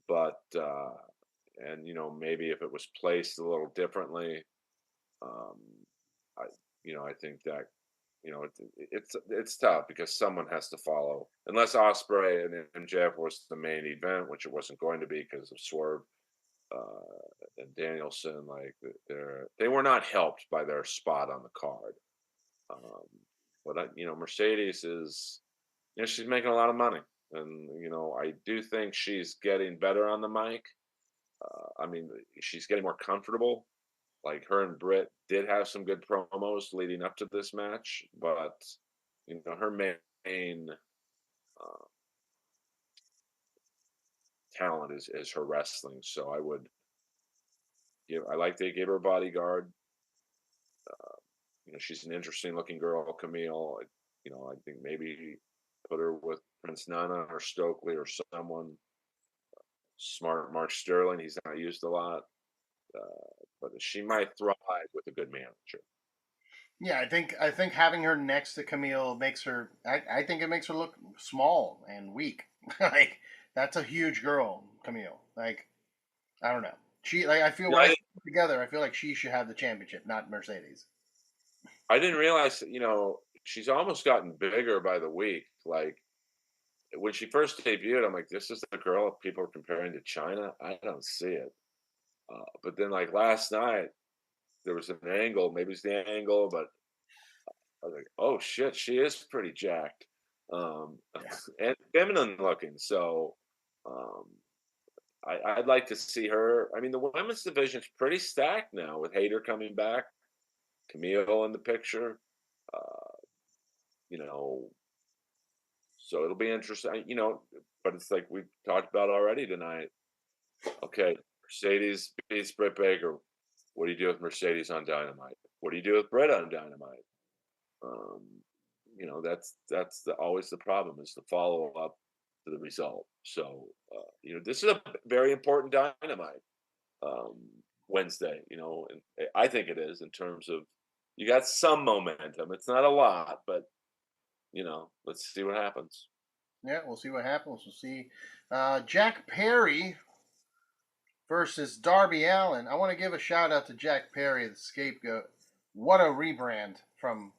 but and maybe if it was placed a little differently, um, I I think that it's tough because someone has to follow. Unless Osprey and MJF was the main event, which it wasn't going to be because of Swerve and Danielson. Like they were not helped by their spot on the card. Um, but Mercedes is she's making a lot of money, and I do think she's getting better on the mic. I mean, she's getting more comfortable. Like her and Britt did have some good promos leading up to this match, but her main uh, talent is her wrestling. So I would give. I like they gave her a bodyguard. She's an interesting looking girl, Camille. I think maybe put her with Prince Nana or Stokely or someone smart. Mark Sterling, he's not used a lot, but she might thrive with a good manager. Yeah, I think having her next to Camille makes her. I think it makes her look small and weak. Like that's a huge girl, Camille. Like I don't know. She like I feel Yeah, when I put it together, I feel like she should have the championship, not Mercedes. I didn't realize that, she's almost gotten bigger by the week. Like when she first debuted, I'm like, this is the girl people are comparing to China. I don't see it. But then, like last night, there was an angle. Maybe it's the angle, but I was like, oh shit, she is pretty jacked, Yeah. and feminine looking. So, um, I'd like to see her. I mean, the women's division is pretty stacked now with Hayter coming back, Camille in the picture. Uh, you know, so it'll be interesting. But it's like we've talked about already tonight. Okay, Mercedes beats Britt Baker. What do you do with Mercedes on Dynamite? What do you do with Britt on Dynamite? Um, that's always the problem is the follow up to the result. So this is a very important Dynamite um, Wednesday. And I think it is in terms of you got some momentum. It's not a lot, but let's see what happens. Yeah, we'll see what happens. We'll see. Jack Perry versus Darby Allen. I want to give a shout out to Jack Perry, the scapegoat. What a rebrand from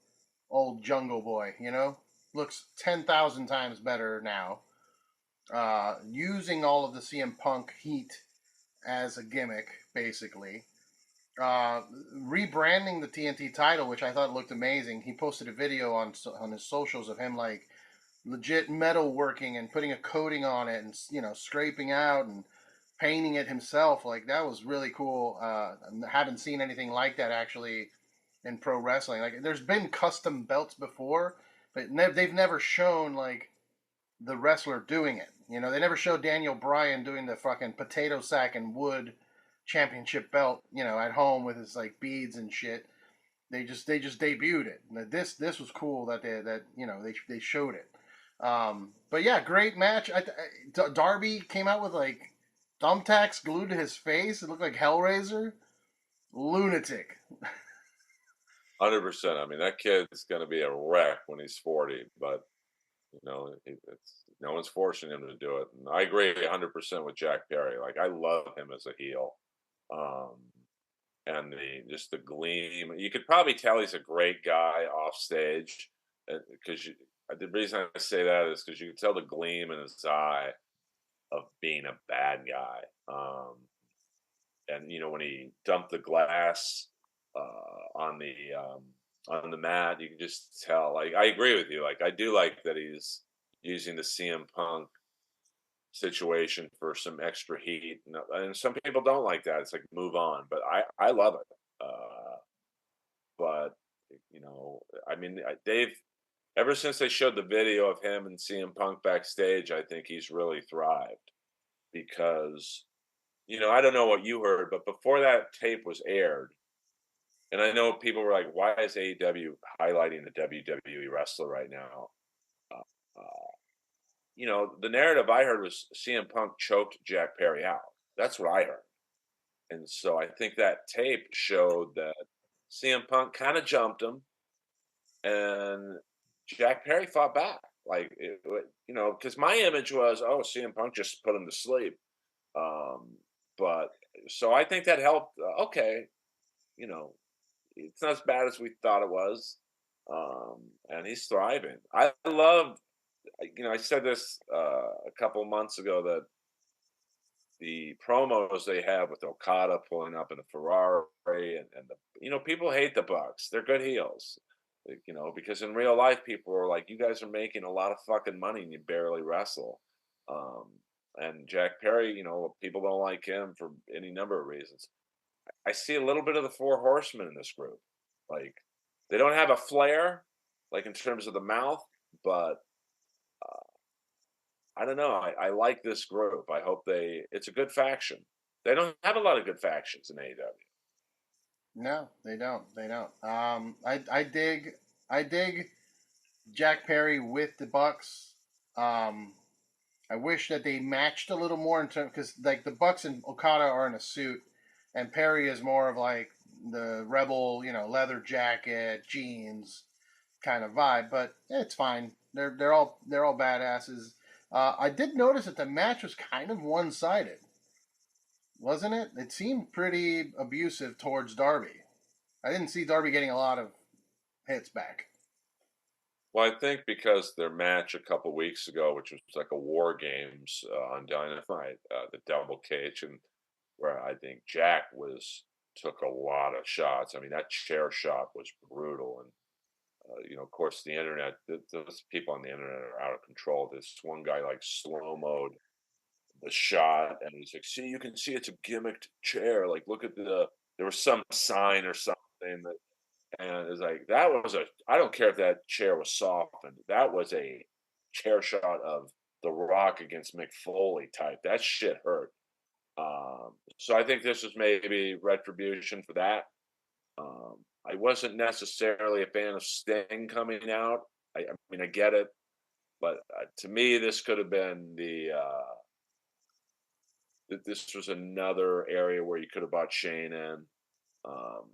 old Jungle Boy, Looks 10,000 times better now. Using all of the CM Punk heat as a gimmick, basically. Rebranding the TNT title, which I thought looked amazing. He posted a video on his socials of him like legit metal working and putting a coating on it and scraping out and painting it himself. Like that was really cool. I haven't seen anything like that actually in pro wrestling. Like there's been custom belts before, but they've never shown like the wrestler doing it. They never showed Daniel Bryan doing the fucking potato sack and wood championship belt, at home with his like beads and shit. They just debuted it. This was cool that they showed it. But yeah, great match. Darby came out with like thumbtacks glued to his face. It looked like Hellraiser. Lunatic. 100%. I mean, that kid's going to be a wreck when he's 40, but no one's forcing him to do it. And I agree 100% with Jack Perry. Like I love him as a heel, and the gleam. You could probably tell he's a great guy off stage, because the reason I say that is because you can tell the gleam in his eye of being a bad guy. And when he dumped the glass on the mat, you can just tell. Like I agree with you. Like I do like that he's using the CM Punk situation for some extra heat, and some people don't like that. It's like move on, but I love it. But I mean, they've ever since they showed the video of him and CM Punk backstage, I think he's really thrived because I don't know what you heard, but before that tape was aired, and I know people were like, "Why is AEW highlighting the WWE wrestler right now?" Uh, uh, the narrative I heard was CM Punk choked Jack Perry out. That's what I heard, and so I think that tape showed that CM Punk kind of jumped him, and Jack Perry fought back. Like because my image was, oh, CM Punk just put him to sleep. But so I think that helped. Okay, you know, it's not as bad as we thought it was, and he's thriving. I love, I said this a couple of months ago that the promos they have with Okada pulling up in a Ferrari and the people hate the Bucks. They're good heels, because in real life people are like, you guys are making a lot of fucking money and you barely wrestle. Um, and Jack Perry, people don't like him for any number of reasons. I see a little bit of the four horsemen in this group. Like they don't have a flair, like in terms of the mouth, but I don't know. I like this group. I hope it's a good faction. They don't have a lot of good factions in AEW. No, they don't. They don't. I dig Jack Perry with the Bucks. I wish that they matched a little more in terms because like the Bucks and Okada are in a suit, and Perry is more of like the rebel, leather jacket, jeans kind of vibe. But it's fine. They're all badasses. I did notice that the match was kind of one sided, wasn't it? It seemed pretty abusive towards Darby. I didn't see Darby getting a lot of hits back. Well, I think because their match a couple weeks ago, which was like a War Games on Dynamite, the double cage, and where I think Jack took a lot of shots. I mean, that chair shot was brutal, and of course, the internet. Those people on the internet are out of control. This one guy like slow mode the shot, and he's like, "See, you can see it's a gimmicked chair. Like, look at there was some sign or something that." And it's like that was I don't care if that chair was softened. That was a chair shot of The Rock against Mick Foley type. That shit hurt. So I think this is maybe retribution for that. I wasn't necessarily a fan of Sting coming out. I mean, I get it, but to me, this could have been this was another area where you could have brought Shane in. Um,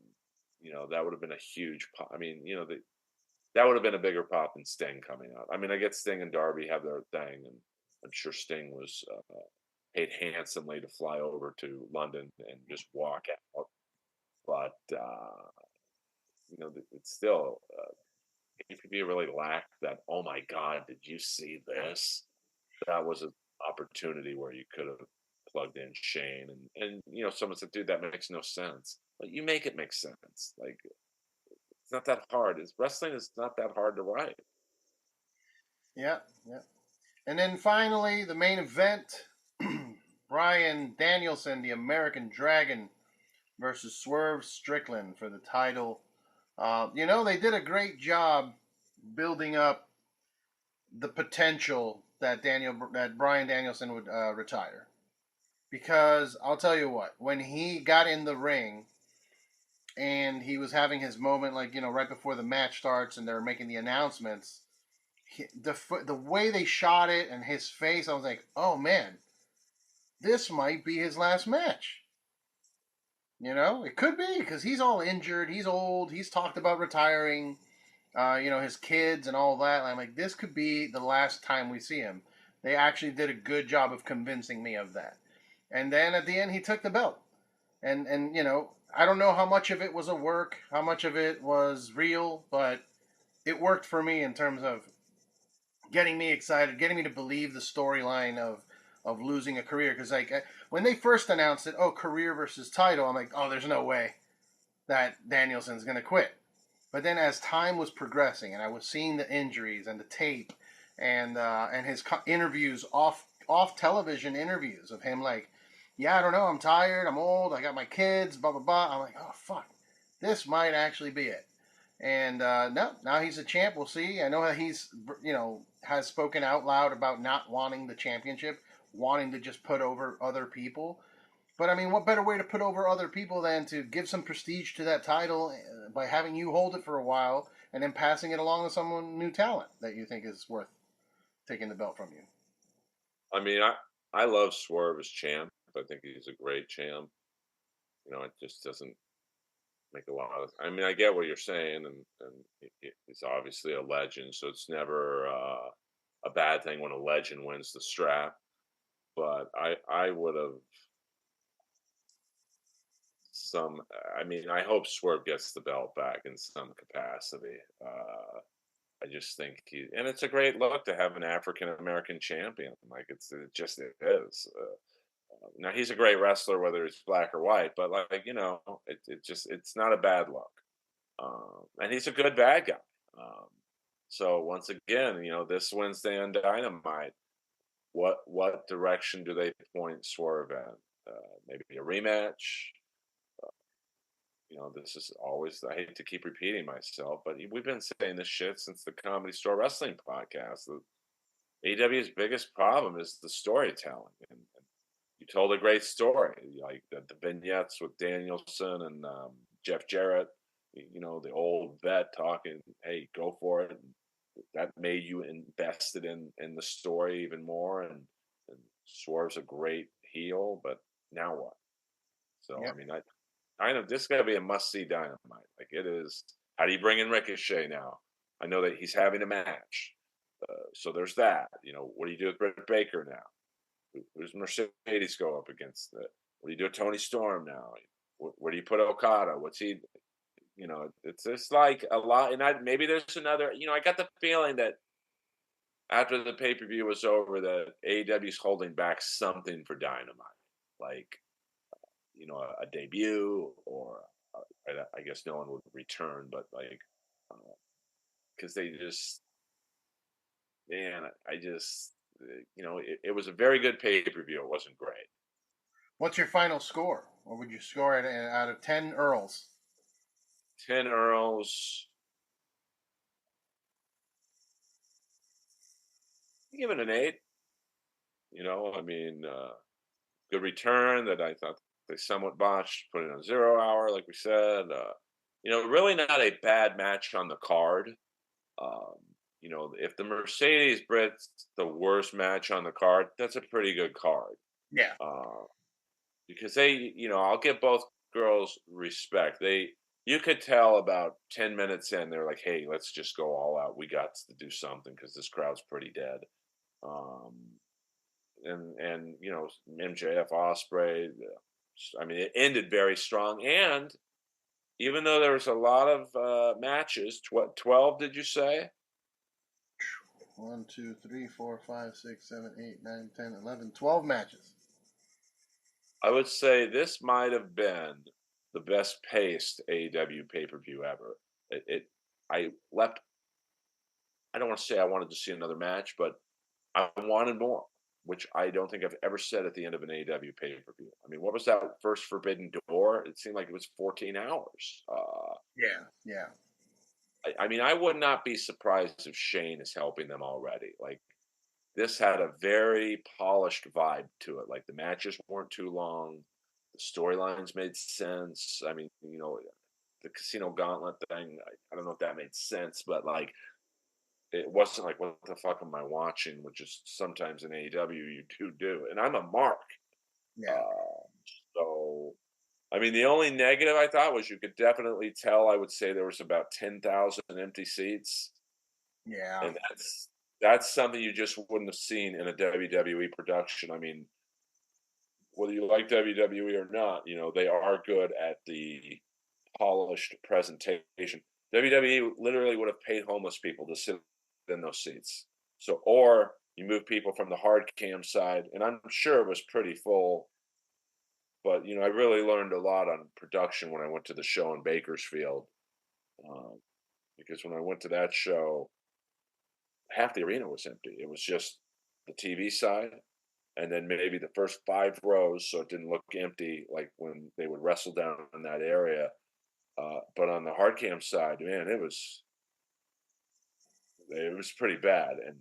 that would have been a huge pop. I mean, that would have been a bigger pop than Sting coming out. I mean, I get Sting and Darby have their thing, and I'm sure Sting was paid handsomely to fly over to London and just walk out. But it's still APB really lacked that. Oh my God, did you see this? That was an opportunity where you could have plugged in Shane, and someone said, "Dude, that makes no sense." But you make it make sense. Like it's not that hard. It's wrestling is not that hard to write. Yeah, yeah. And then finally, the main event: Brian Danielson, the American Dragon, versus Swerve Strickland for the title. They did a great job building up the potential that Brian Danielson would retire. Because I'll tell you what, when he got in the ring and he was having his moment, like right before the match starts and they're making the announcements, the way they shot it and his face, I was like, oh man, this might be his last match. It could be because he's all injured, he's old, he's talked about retiring. His kids and all that. I'm like, this could be the last time we see him. They actually did a good job of convincing me of that. And then at the end, he took the belt. And I don't know how much of it was a work, how much of it was real, but it worked for me in terms of getting me excited, getting me to believe the storyline of losing a career. Because when they first announced it, oh, career versus title, I'm like, oh, there's no way that Danielson's gonna quit. But then as time was progressing, and I was seeing the injuries and the tape, and his interviews off television interviews of him like, yeah, I don't know, I'm tired, I'm old, I got my kids, blah blah blah. I'm like, oh fuck, this might actually be it. And no, now he's a champ. We'll see. I know that he's has spoken out loud about not wanting the championship, wanting to just put over other people. But I mean, what better way to put over other people than to give some prestige to that title by having you hold it for a while and then passing it along to someone new talent that you think is worth taking the belt from you? I mean, I love Swerve as champ. I think he's a great champ. It just doesn't make a lot of. I mean, I get what you're saying, and he's obviously a legend, so it's never a bad thing when a legend wins the strap. But I would have some. I mean, I hope Swerve gets the belt back in some capacity. I just think and it's a great look to have an African American champion. Like it is. Now he's a great wrestler, whether it's black or white, but it's not a bad look. And he's a good bad guy. Um, so once again, this Wednesday on Dynamite, what direction do they point Swerve in? Maybe a rematch. This is always. I hate to keep repeating myself, but we've been saying this shit since the Comedy Store Wrestling podcast. The AEW's biggest problem is the storytelling, and you told a great story, like the vignettes with Danielson and Jeff Jarrett. The old vet talking, "Hey, go for it." And that made you invested in the story even more. And Swerve's a great heel, but now what? So I Yep. mean, I know this is gonna be a must see Dynamite. Like it is. How do you bring in Ricochet now? I know that he's having a match, so there's that. What do you do with Britt Baker now? Who's Mercedes go up against? What do you do with Tony Storm now? Where do you put Okada? What's he? It's just like a lot. And maybe there's another. I got the feeling that after the pay per view was over, that AEW's holding back something for Dynamite, like a debut, or I guess no one would return, but like because they just, man, I just it was a very good pay per view. It wasn't great. What's your final score? What would you score it out of 10 Earls? 10 Earls. Give it an 8. I mean, good return that I thought they somewhat botched, put it on 0 hour, like we said. Really not a bad match on the card. Um, if the Mercedes Brit's the worst match on the card, that's a pretty good card. Yeah. Uh, because I'll give both girls respect. You could tell about 10 minutes in, they're like, hey, let's just go all out. We got to do something because this crowd's pretty dead. Um, and MJF Osprey. I mean, it ended very strong, and even though there was a lot of matches, 12, did you say? 1, 2, 3, 4, 5, 6, 7, 8, 9, 10, 11, 12 matches. I would say this might have been the best paced AEW pay per view ever. I left. I don't want to say I wanted to see another match, but I wanted more, which I don't think I've ever said at the end of an AEW pay per view. I mean, what was that first Forbidden Door? It seemed like it was 14 hours. Yeah. Yeah. I mean, I would not be surprised if Shane is helping them already. Like, this had a very polished vibe to it. Like, the matches weren't too long, the storylines made sense. I mean, the Casino Gauntlet thing, I don't know if that made sense, but like, it wasn't like, what the fuck am I watching? Which is sometimes in AEW you do. And I'm a mark. Yeah. Uh, so, I mean, the only negative I thought was you could definitely tell, I would say there was about 10,000 empty seats. Yeah. And that's something you just wouldn't have seen in a WWE production. I mean, whether you like WWE or not, they are good at the polished presentation. WWE literally would have paid homeless people to sit in those seats. So, or you move people from the hard cam side, and I'm sure it was pretty full. But I really learned a lot on production when I went to the show in Bakersfield, uh, because when I went to that show, half the arena was empty. It was just the TV side, and then maybe the first 5 rows, so it didn't look empty like when they would wrestle down in that area. But on the hard cam side, man, it was pretty bad. And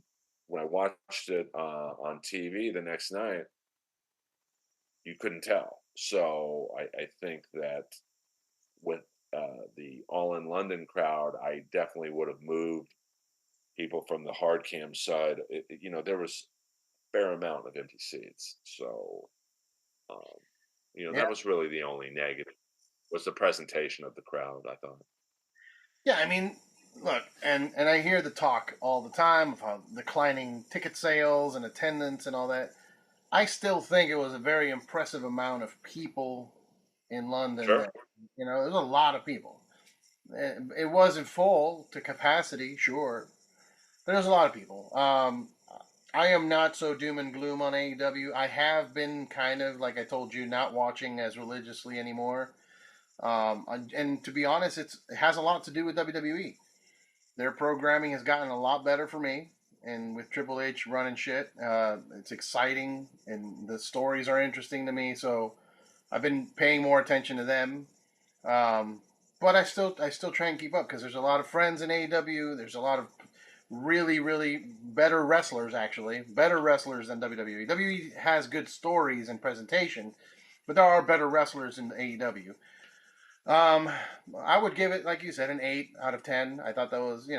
when I watched it on TV the next night, you couldn't tell. So I think that with the All in London crowd, I definitely would have moved people from the hard cam side. There was a fair amount of empty seats. So, um, Yeah. that was really the only negative was the presentation of the crowd, I thought. Yeah. I mean, look, and I hear the talk all the time of how declining ticket sales and attendance and all that. I still think it was a very impressive amount of people in London. Sure. That there's a lot of people. It wasn't full to capacity, sure, but there's a lot of people. I am not so doom and gloom on AEW. I have been kind of, like I told you, not watching as religiously anymore. And to be honest, it has a lot to do with WWE. Their programming has gotten a lot better for me, and with Triple H running shit, it's exciting, and the stories are interesting to me. So I've been paying more attention to them. Um, but I still try and keep up because there's a lot of friends in AEW. There's a lot of really really better wrestlers, actually better wrestlers than WWE. WWE has good stories and presentation, but there are better wrestlers in AEW. Um, I would give it, like you said, an 8 out of 10. I thought that was,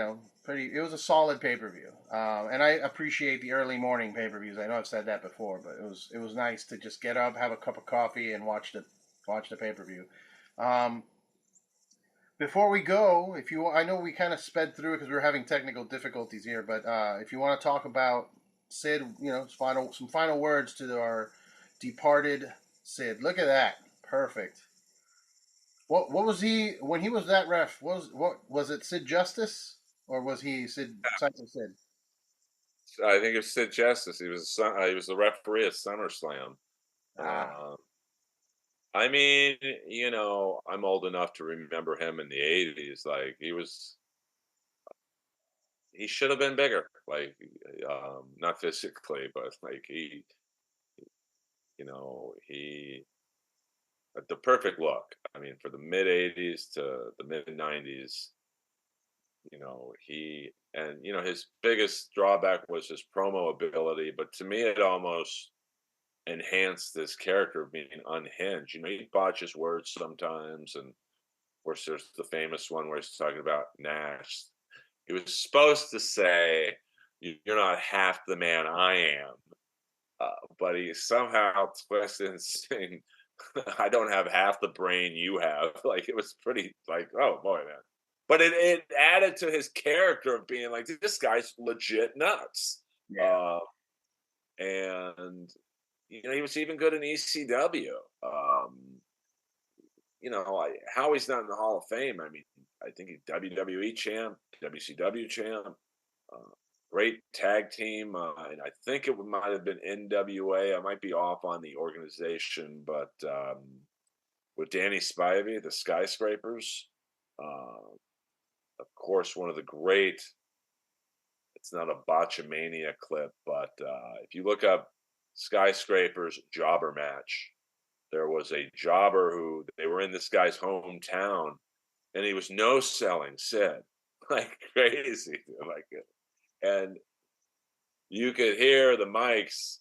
pretty. It was a solid pay per view, and I appreciate the early morning pay per views. I know I've said that before, but it was nice to just get up, have a cup of coffee, and watch the pay per view. Um, Before we go, if you, I know we kind of sped through it because we were having technical difficulties here, but if you want to talk about Sid, some final words to our departed Sid. Look at that, perfect. What was he when he was that ref? What was it? Sid Justice or was he Sid Cycle Sid? I think it was Sid Justice. He was the referee at SummerSlam. Ah, Uh, I mean, I'm old enough to remember him in the '80s. Like, he should have been bigger. Like, not physically, but like he had the perfect look. I mean, for the mid '80s to the mid '90s, his biggest drawback was his promo ability. But to me, it almost enhanced this character of being unhinged. You know, he botches words sometimes, and of course, there's the famous one where he's talking about Nash. He was supposed to say, "You're not half the man I am," but he somehow twisted and saying, "I don't have half the brain you have." Like it was pretty, like, oh boy, man. But it added to his character of being like, this guy's legit nuts. Yeah. Uh, and you know, he was even good in ECW. You know, how he's not in the Hall of Fame. I mean, I think he's WWE champ, WCW champ, uh, great tag team, and I think it might have been NWA. I might be off on the organization, but with Danny Spivey, the Skyscrapers, of course, one of the great. It's not a botchamania clip, but if you look up Skyscrapers jobber match, there was a jobber who they were in this guy's hometown, and he was no selling Sid like crazy, like it. And you could hear the mics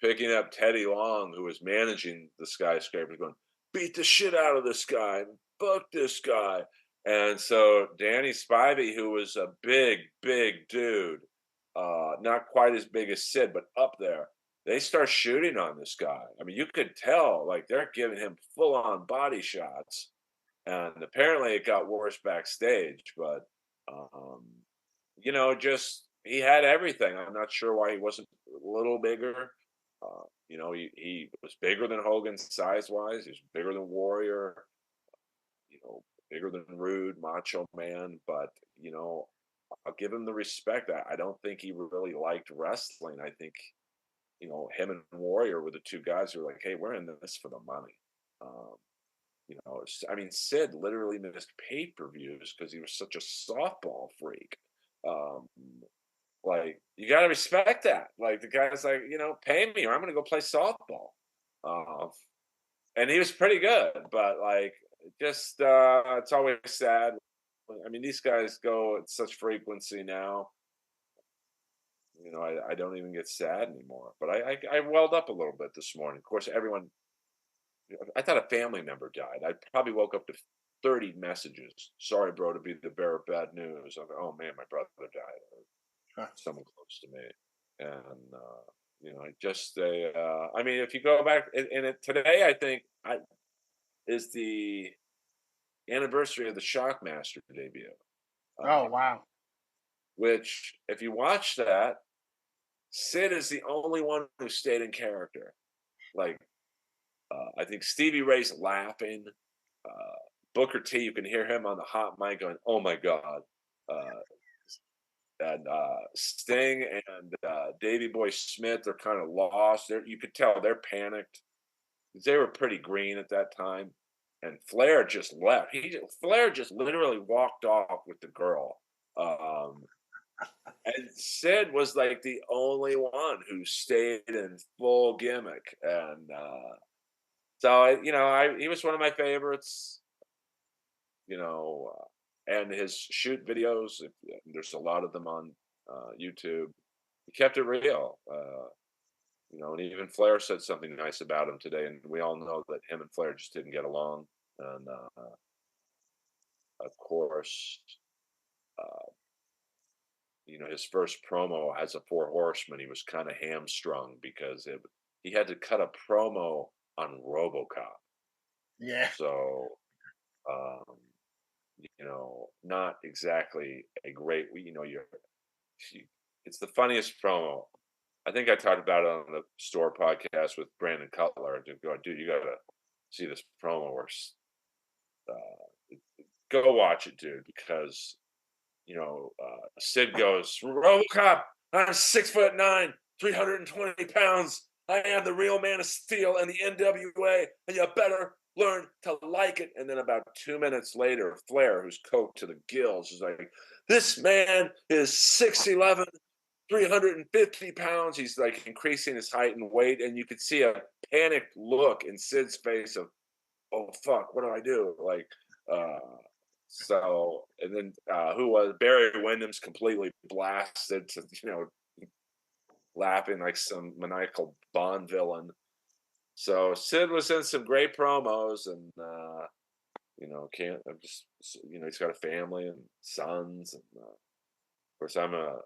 picking up Teddy Long, who was managing the Skyscrapers, going, "Beat the shit out of this guy, fuck this guy." And so Danny Spivey, who was a big, big dude, not quite as big as Sid, but up there, they start shooting on this guy. I mean, you could tell, like, they're giving him full on body shots. And apparently it got worse backstage, but, um, you know, just he had everything. I'm not sure why he wasn't a little bigger. You know, he was bigger than Hogan size wise. He was bigger than Warrior, you know, bigger than Rude, Macho Man. But, you know, I'll give him the respect. I don't think he really liked wrestling. I think, you know, him and Warrior were the two guys who were like, hey, we're in this for the money. Um, you know, I mean, Sid literally missed pay-per-views because he was such a softball freak. Um, like, you got to respect that. Like, the guy's like, you know, pay me or I'm going to go play softball. Uh, and he was pretty good, but like, just it's always sad. I mean, these guys go at such frequency now. You know, I don't even get sad anymore. But I welled up a little bit this morning. Of course, everyone. I thought a family member died. I probably woke up to 30 messages. Sorry, bro, to be the bearer of bad news. I'm like, oh man, my brother died. Or Huh. someone close to me, and you know, just a. I mean, if you go back in it today, I think is the anniversary of the Shockmaster debut. Oh Um, wow. which, if you watch that, Sid is the only one who stayed in character. Like, I think Stevie Ray's laughing. Uh, Booker T, you can hear him on the hot mic going, "Oh my god," uh, and Sting and Davy Boy Smith are kind of lost. You could tell they're panicked because they were pretty green at that time. And Flair just left. Flair just literally walked off with the girl. Um, and Sid was like the only one who stayed in full gimmick, and so you know, he was one of my favorites. You know, and his shoot videos. There's a lot of them on YouTube. He kept it real. You know, and even Flair said something nice about him today, and we all know that him and Flair just didn't get along. And of course, uh, you know, his first promo as a Four Horsemen, he was kind of hamstrung because he had to cut a promo on RoboCop. Yeah. So, um, you know, not exactly a great. You know, it's the funniest promo. I think I talked about it on the store podcast with Brandon Cutler. To go, dude, you gotta see this promo where go watch it, dude, because you know Sid goes, RoboCop, I'm 6'9", 320 pounds. I am the real Man of Steel and the NWA, and you better learn to like it. And then about 2 minutes later, Flair, who's coked to the gills, is like, this man is 6'11", 350 pounds. He's like increasing his height and weight, and you could see a panicked look in Sid's face of, oh fuck, what do I do? Like, uh, so, and then who was Barry Windham's completely blasted to, you know, laughing like some maniacal Bond villain. So Sid was in some great promos, and can't. I'm just he's got a family and sons, and of course a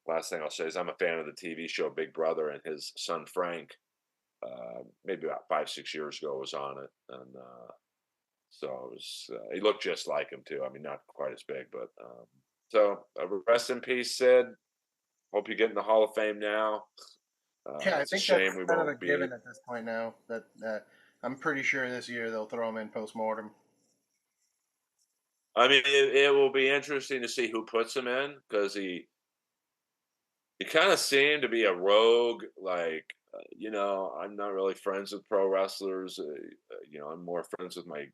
last thing I'll say is I'm a fan of the TV show Big Brother, and his son Frank, maybe about 5 6 years ago was on it, and so it was. He looked just like him too. I mean, not quite as big, but so rest in peace, Sid. Hope you get in the Hall of Fame now. Yeah, I It's a think that's shame we kind of a won't be. given at this point now. That I'm pretty sure this year they'll throw him in post mortem. I mean, it will be interesting to see who puts him in because he kind of seemed to be a rogue. Like, I'm not really friends with pro wrestlers. I'm more friends with my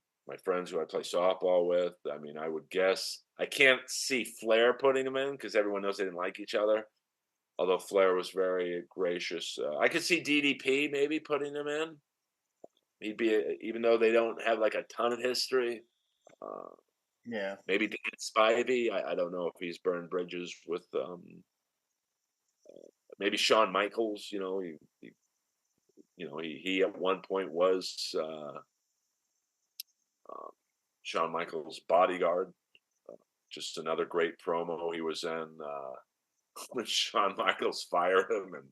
friends who I play softball with. I mean, I would guess I can't see Flair putting him in because everyone knows they didn't like each other. Although Flair was very gracious, I could see DDP maybe putting him in. He'd be, even though they don't have like a ton of history. Uh, Yeah, Maybe Dan Spivey. I don't know if he's burned bridges with maybe Shawn Michaels. He at one point was uh, Shawn Michaels' bodyguard. Just another great promo he was in when Shawn Michaels fired him and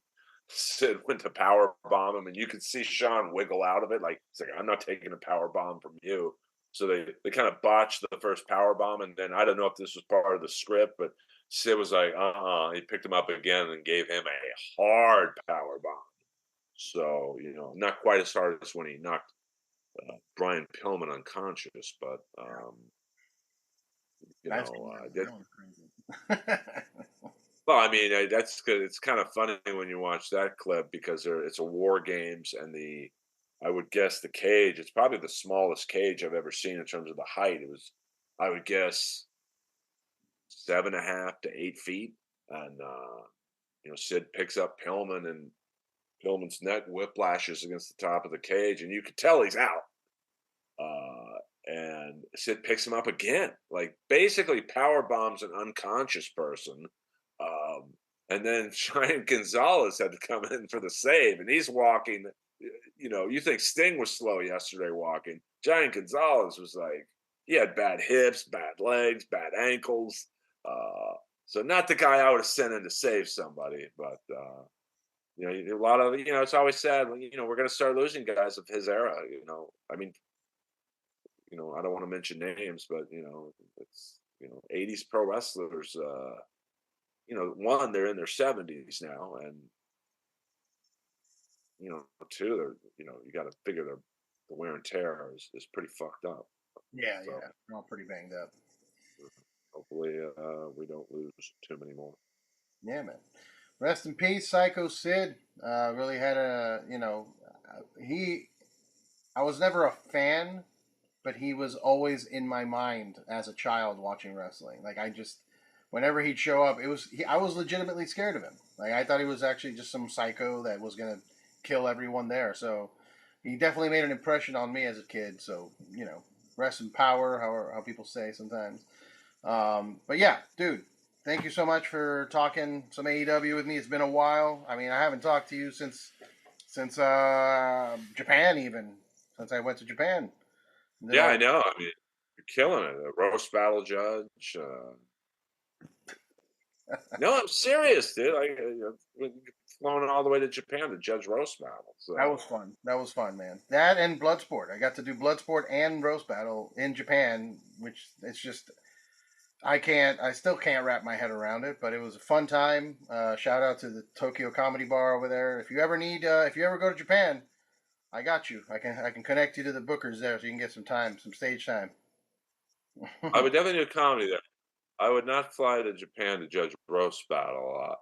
Sid went to power bomb him, and you could see Shawn wiggle out of it. Like, it's like, I'm not taking a power bomb from you. So they kind of botched the first power bomb, and then I don't know if this was part of the script, but Sid was like, He picked him up again and gave him a hard power bomb. So not quite as hard as when he knocked Brian Pillman unconscious, but I've seen that. did. That was crazy. Well, I mean, that's good. It's kind of funny when you watch that clip because it's a war games, and I would guess the cage. It's probably the smallest cage I've ever seen in terms of the height. It was, I would guess, 7.5 to 8 feet, and Sid picks up Pillman, and Pillman's neck whiplashes against the top of the cage, and you could tell he's out. And Sid picks him up again, like basically power bombs an unconscious person. Um, and then Giant Gonzalez had to come in for the save, and he's walking. You think Sting was slow yesterday walking. Giant Gonzalez was like, he had bad hips, bad legs, bad ankles. Uh, so not the guy I would have sent in to save somebody, but a lot of it's always sad. We're going to start losing guys of his era. I mean, I don't want to mention names, but it's 80s pro wrestlers. One, they're in their 70s now, and two, they're you got to figure the wear and tear is pretty fucked up. Yeah, So yeah, they're all pretty banged up. hopefully, we don't lose too many more. Yeah, man. Rest in peace, Psycho Sid. Really had he. I was never a fan, but he was always in my mind as a child watching wrestling. Like whenever he'd show up, I was legitimately scared of him. Like I thought he was actually just some psycho that was gonna kill everyone there. So he definitely made an impression on me as a kid. So rest in power, how people say sometimes. But yeah, dude, thank you so much for talking some AEW with me. It's been a while. I mean, I haven't talked to you since Japan, even since I went to Japan. Yeah, I know. I mean, you're killing it. A roast battle judge. No, I'm serious, dude. Flown all the way to Japan to judge roast battle. That So was fun. That was fun, man. That and Bloodsport. I got to do Bloodsport and Roast Battle in Japan, which it's just I still can't wrap my head around it, but it was a fun time. Shout out to the Tokyo Comedy Bar over there. If you ever go to Japan, I got you. I can connect you to the bookers there, so you can get some stage time. I would definitely do comedy there. I would not fly to Japan to judge roast battle.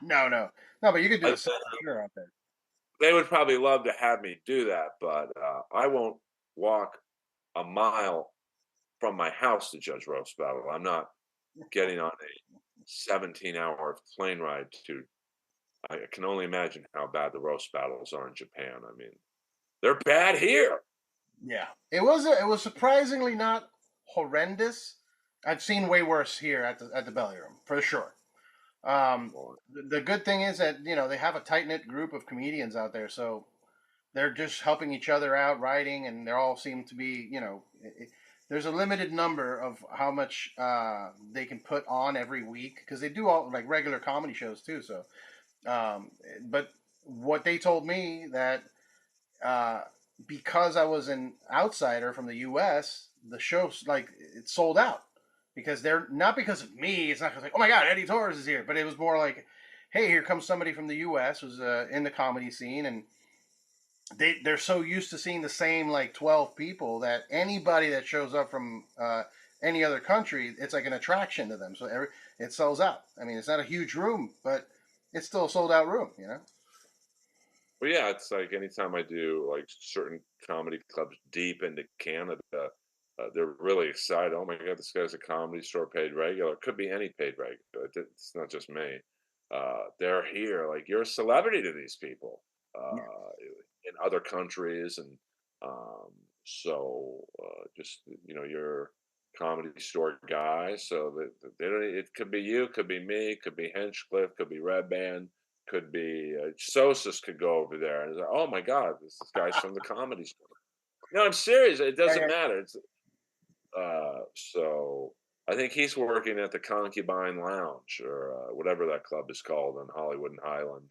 No, no, no. But you could do I, a set for sure out there. they would probably love to have me do that, but I won't walk a mile from my house to judge roast battle. I'm not getting on a 17-hour plane ride to. I can only imagine how bad the roast battles are in Japan. I mean, they're bad here. Yeah, it was surprisingly not horrendous. I've seen way worse here at the Belly Room for sure. The good thing is that they have a tight knit group of comedians out there, so they're just helping each other out, writing, and they all seem to be, there's a limited number of how much they can put on every week because they do all like regular comedy shows too. So, but what they told me that uh, because I was an outsider from the U.S., the show's like it's sold out because they're not because of me. It's not because like, oh my God, Eddie Torres is here, but it was more like, hey, here comes somebody from the U.S. who's in the comedy scene, and they're so used to seeing the same like 12 people that anybody that shows up from any other country, it's like an attraction to them. So it sells out. I mean, it's not a huge room, but it's still a sold out room. Well, yeah, it's like anytime I do like certain comedy clubs deep into Canada, they're really excited. Oh my God, this guy's a comedy store paid regular. Could be any paid regular. It's not just me. They're here. Like you're a celebrity to these people Yeah. in other countries, and um, so just you're a comedy store guy. So that they don't. It could be you, could be me, could be Henchcliffe, could be Red Band, could be Sosis could go over there and it's like, oh my God, this guy's from the comedy store. No, I'm serious. It doesn't Yeah. matter. So I think he's working at the Concubine Lounge or whatever that club is called in Hollywood and Highland.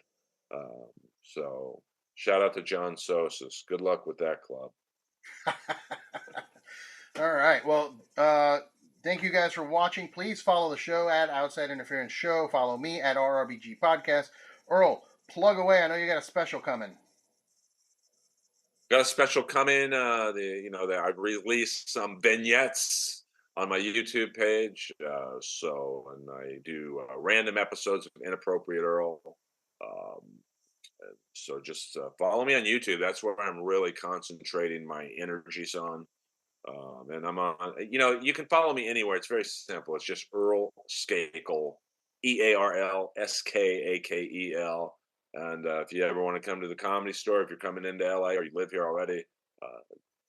Um, so shout out to John Sosis. Good luck with that club. All right. Well, thank you guys for watching. Please follow the show at Outside Interference Show. Follow me at RRBG Podcast. Earl, plug away. I know you got a special coming. Got a special coming. That I've released some vignettes on my YouTube page. And I do random episodes of Inappropriate Earl. Um, so just follow me on YouTube. That's where I'm really concentrating my energies on. And I'm on. You can follow me anywhere. It's very simple. It's just Earl Skakel, EarlSkakel. And if you ever want to come to the Comedy Store, if you're coming into LA or you live here already, uh,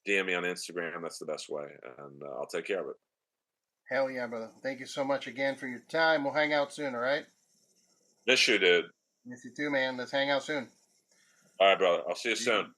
DM me on Instagram. That's the best way, and I'll take care of it. Hell yeah, brother. Thank you so much again for your time. We'll hang out soon, all right? Miss you, dude. Miss you too, man. Let's hang out soon. All right, brother. I'll see you soon.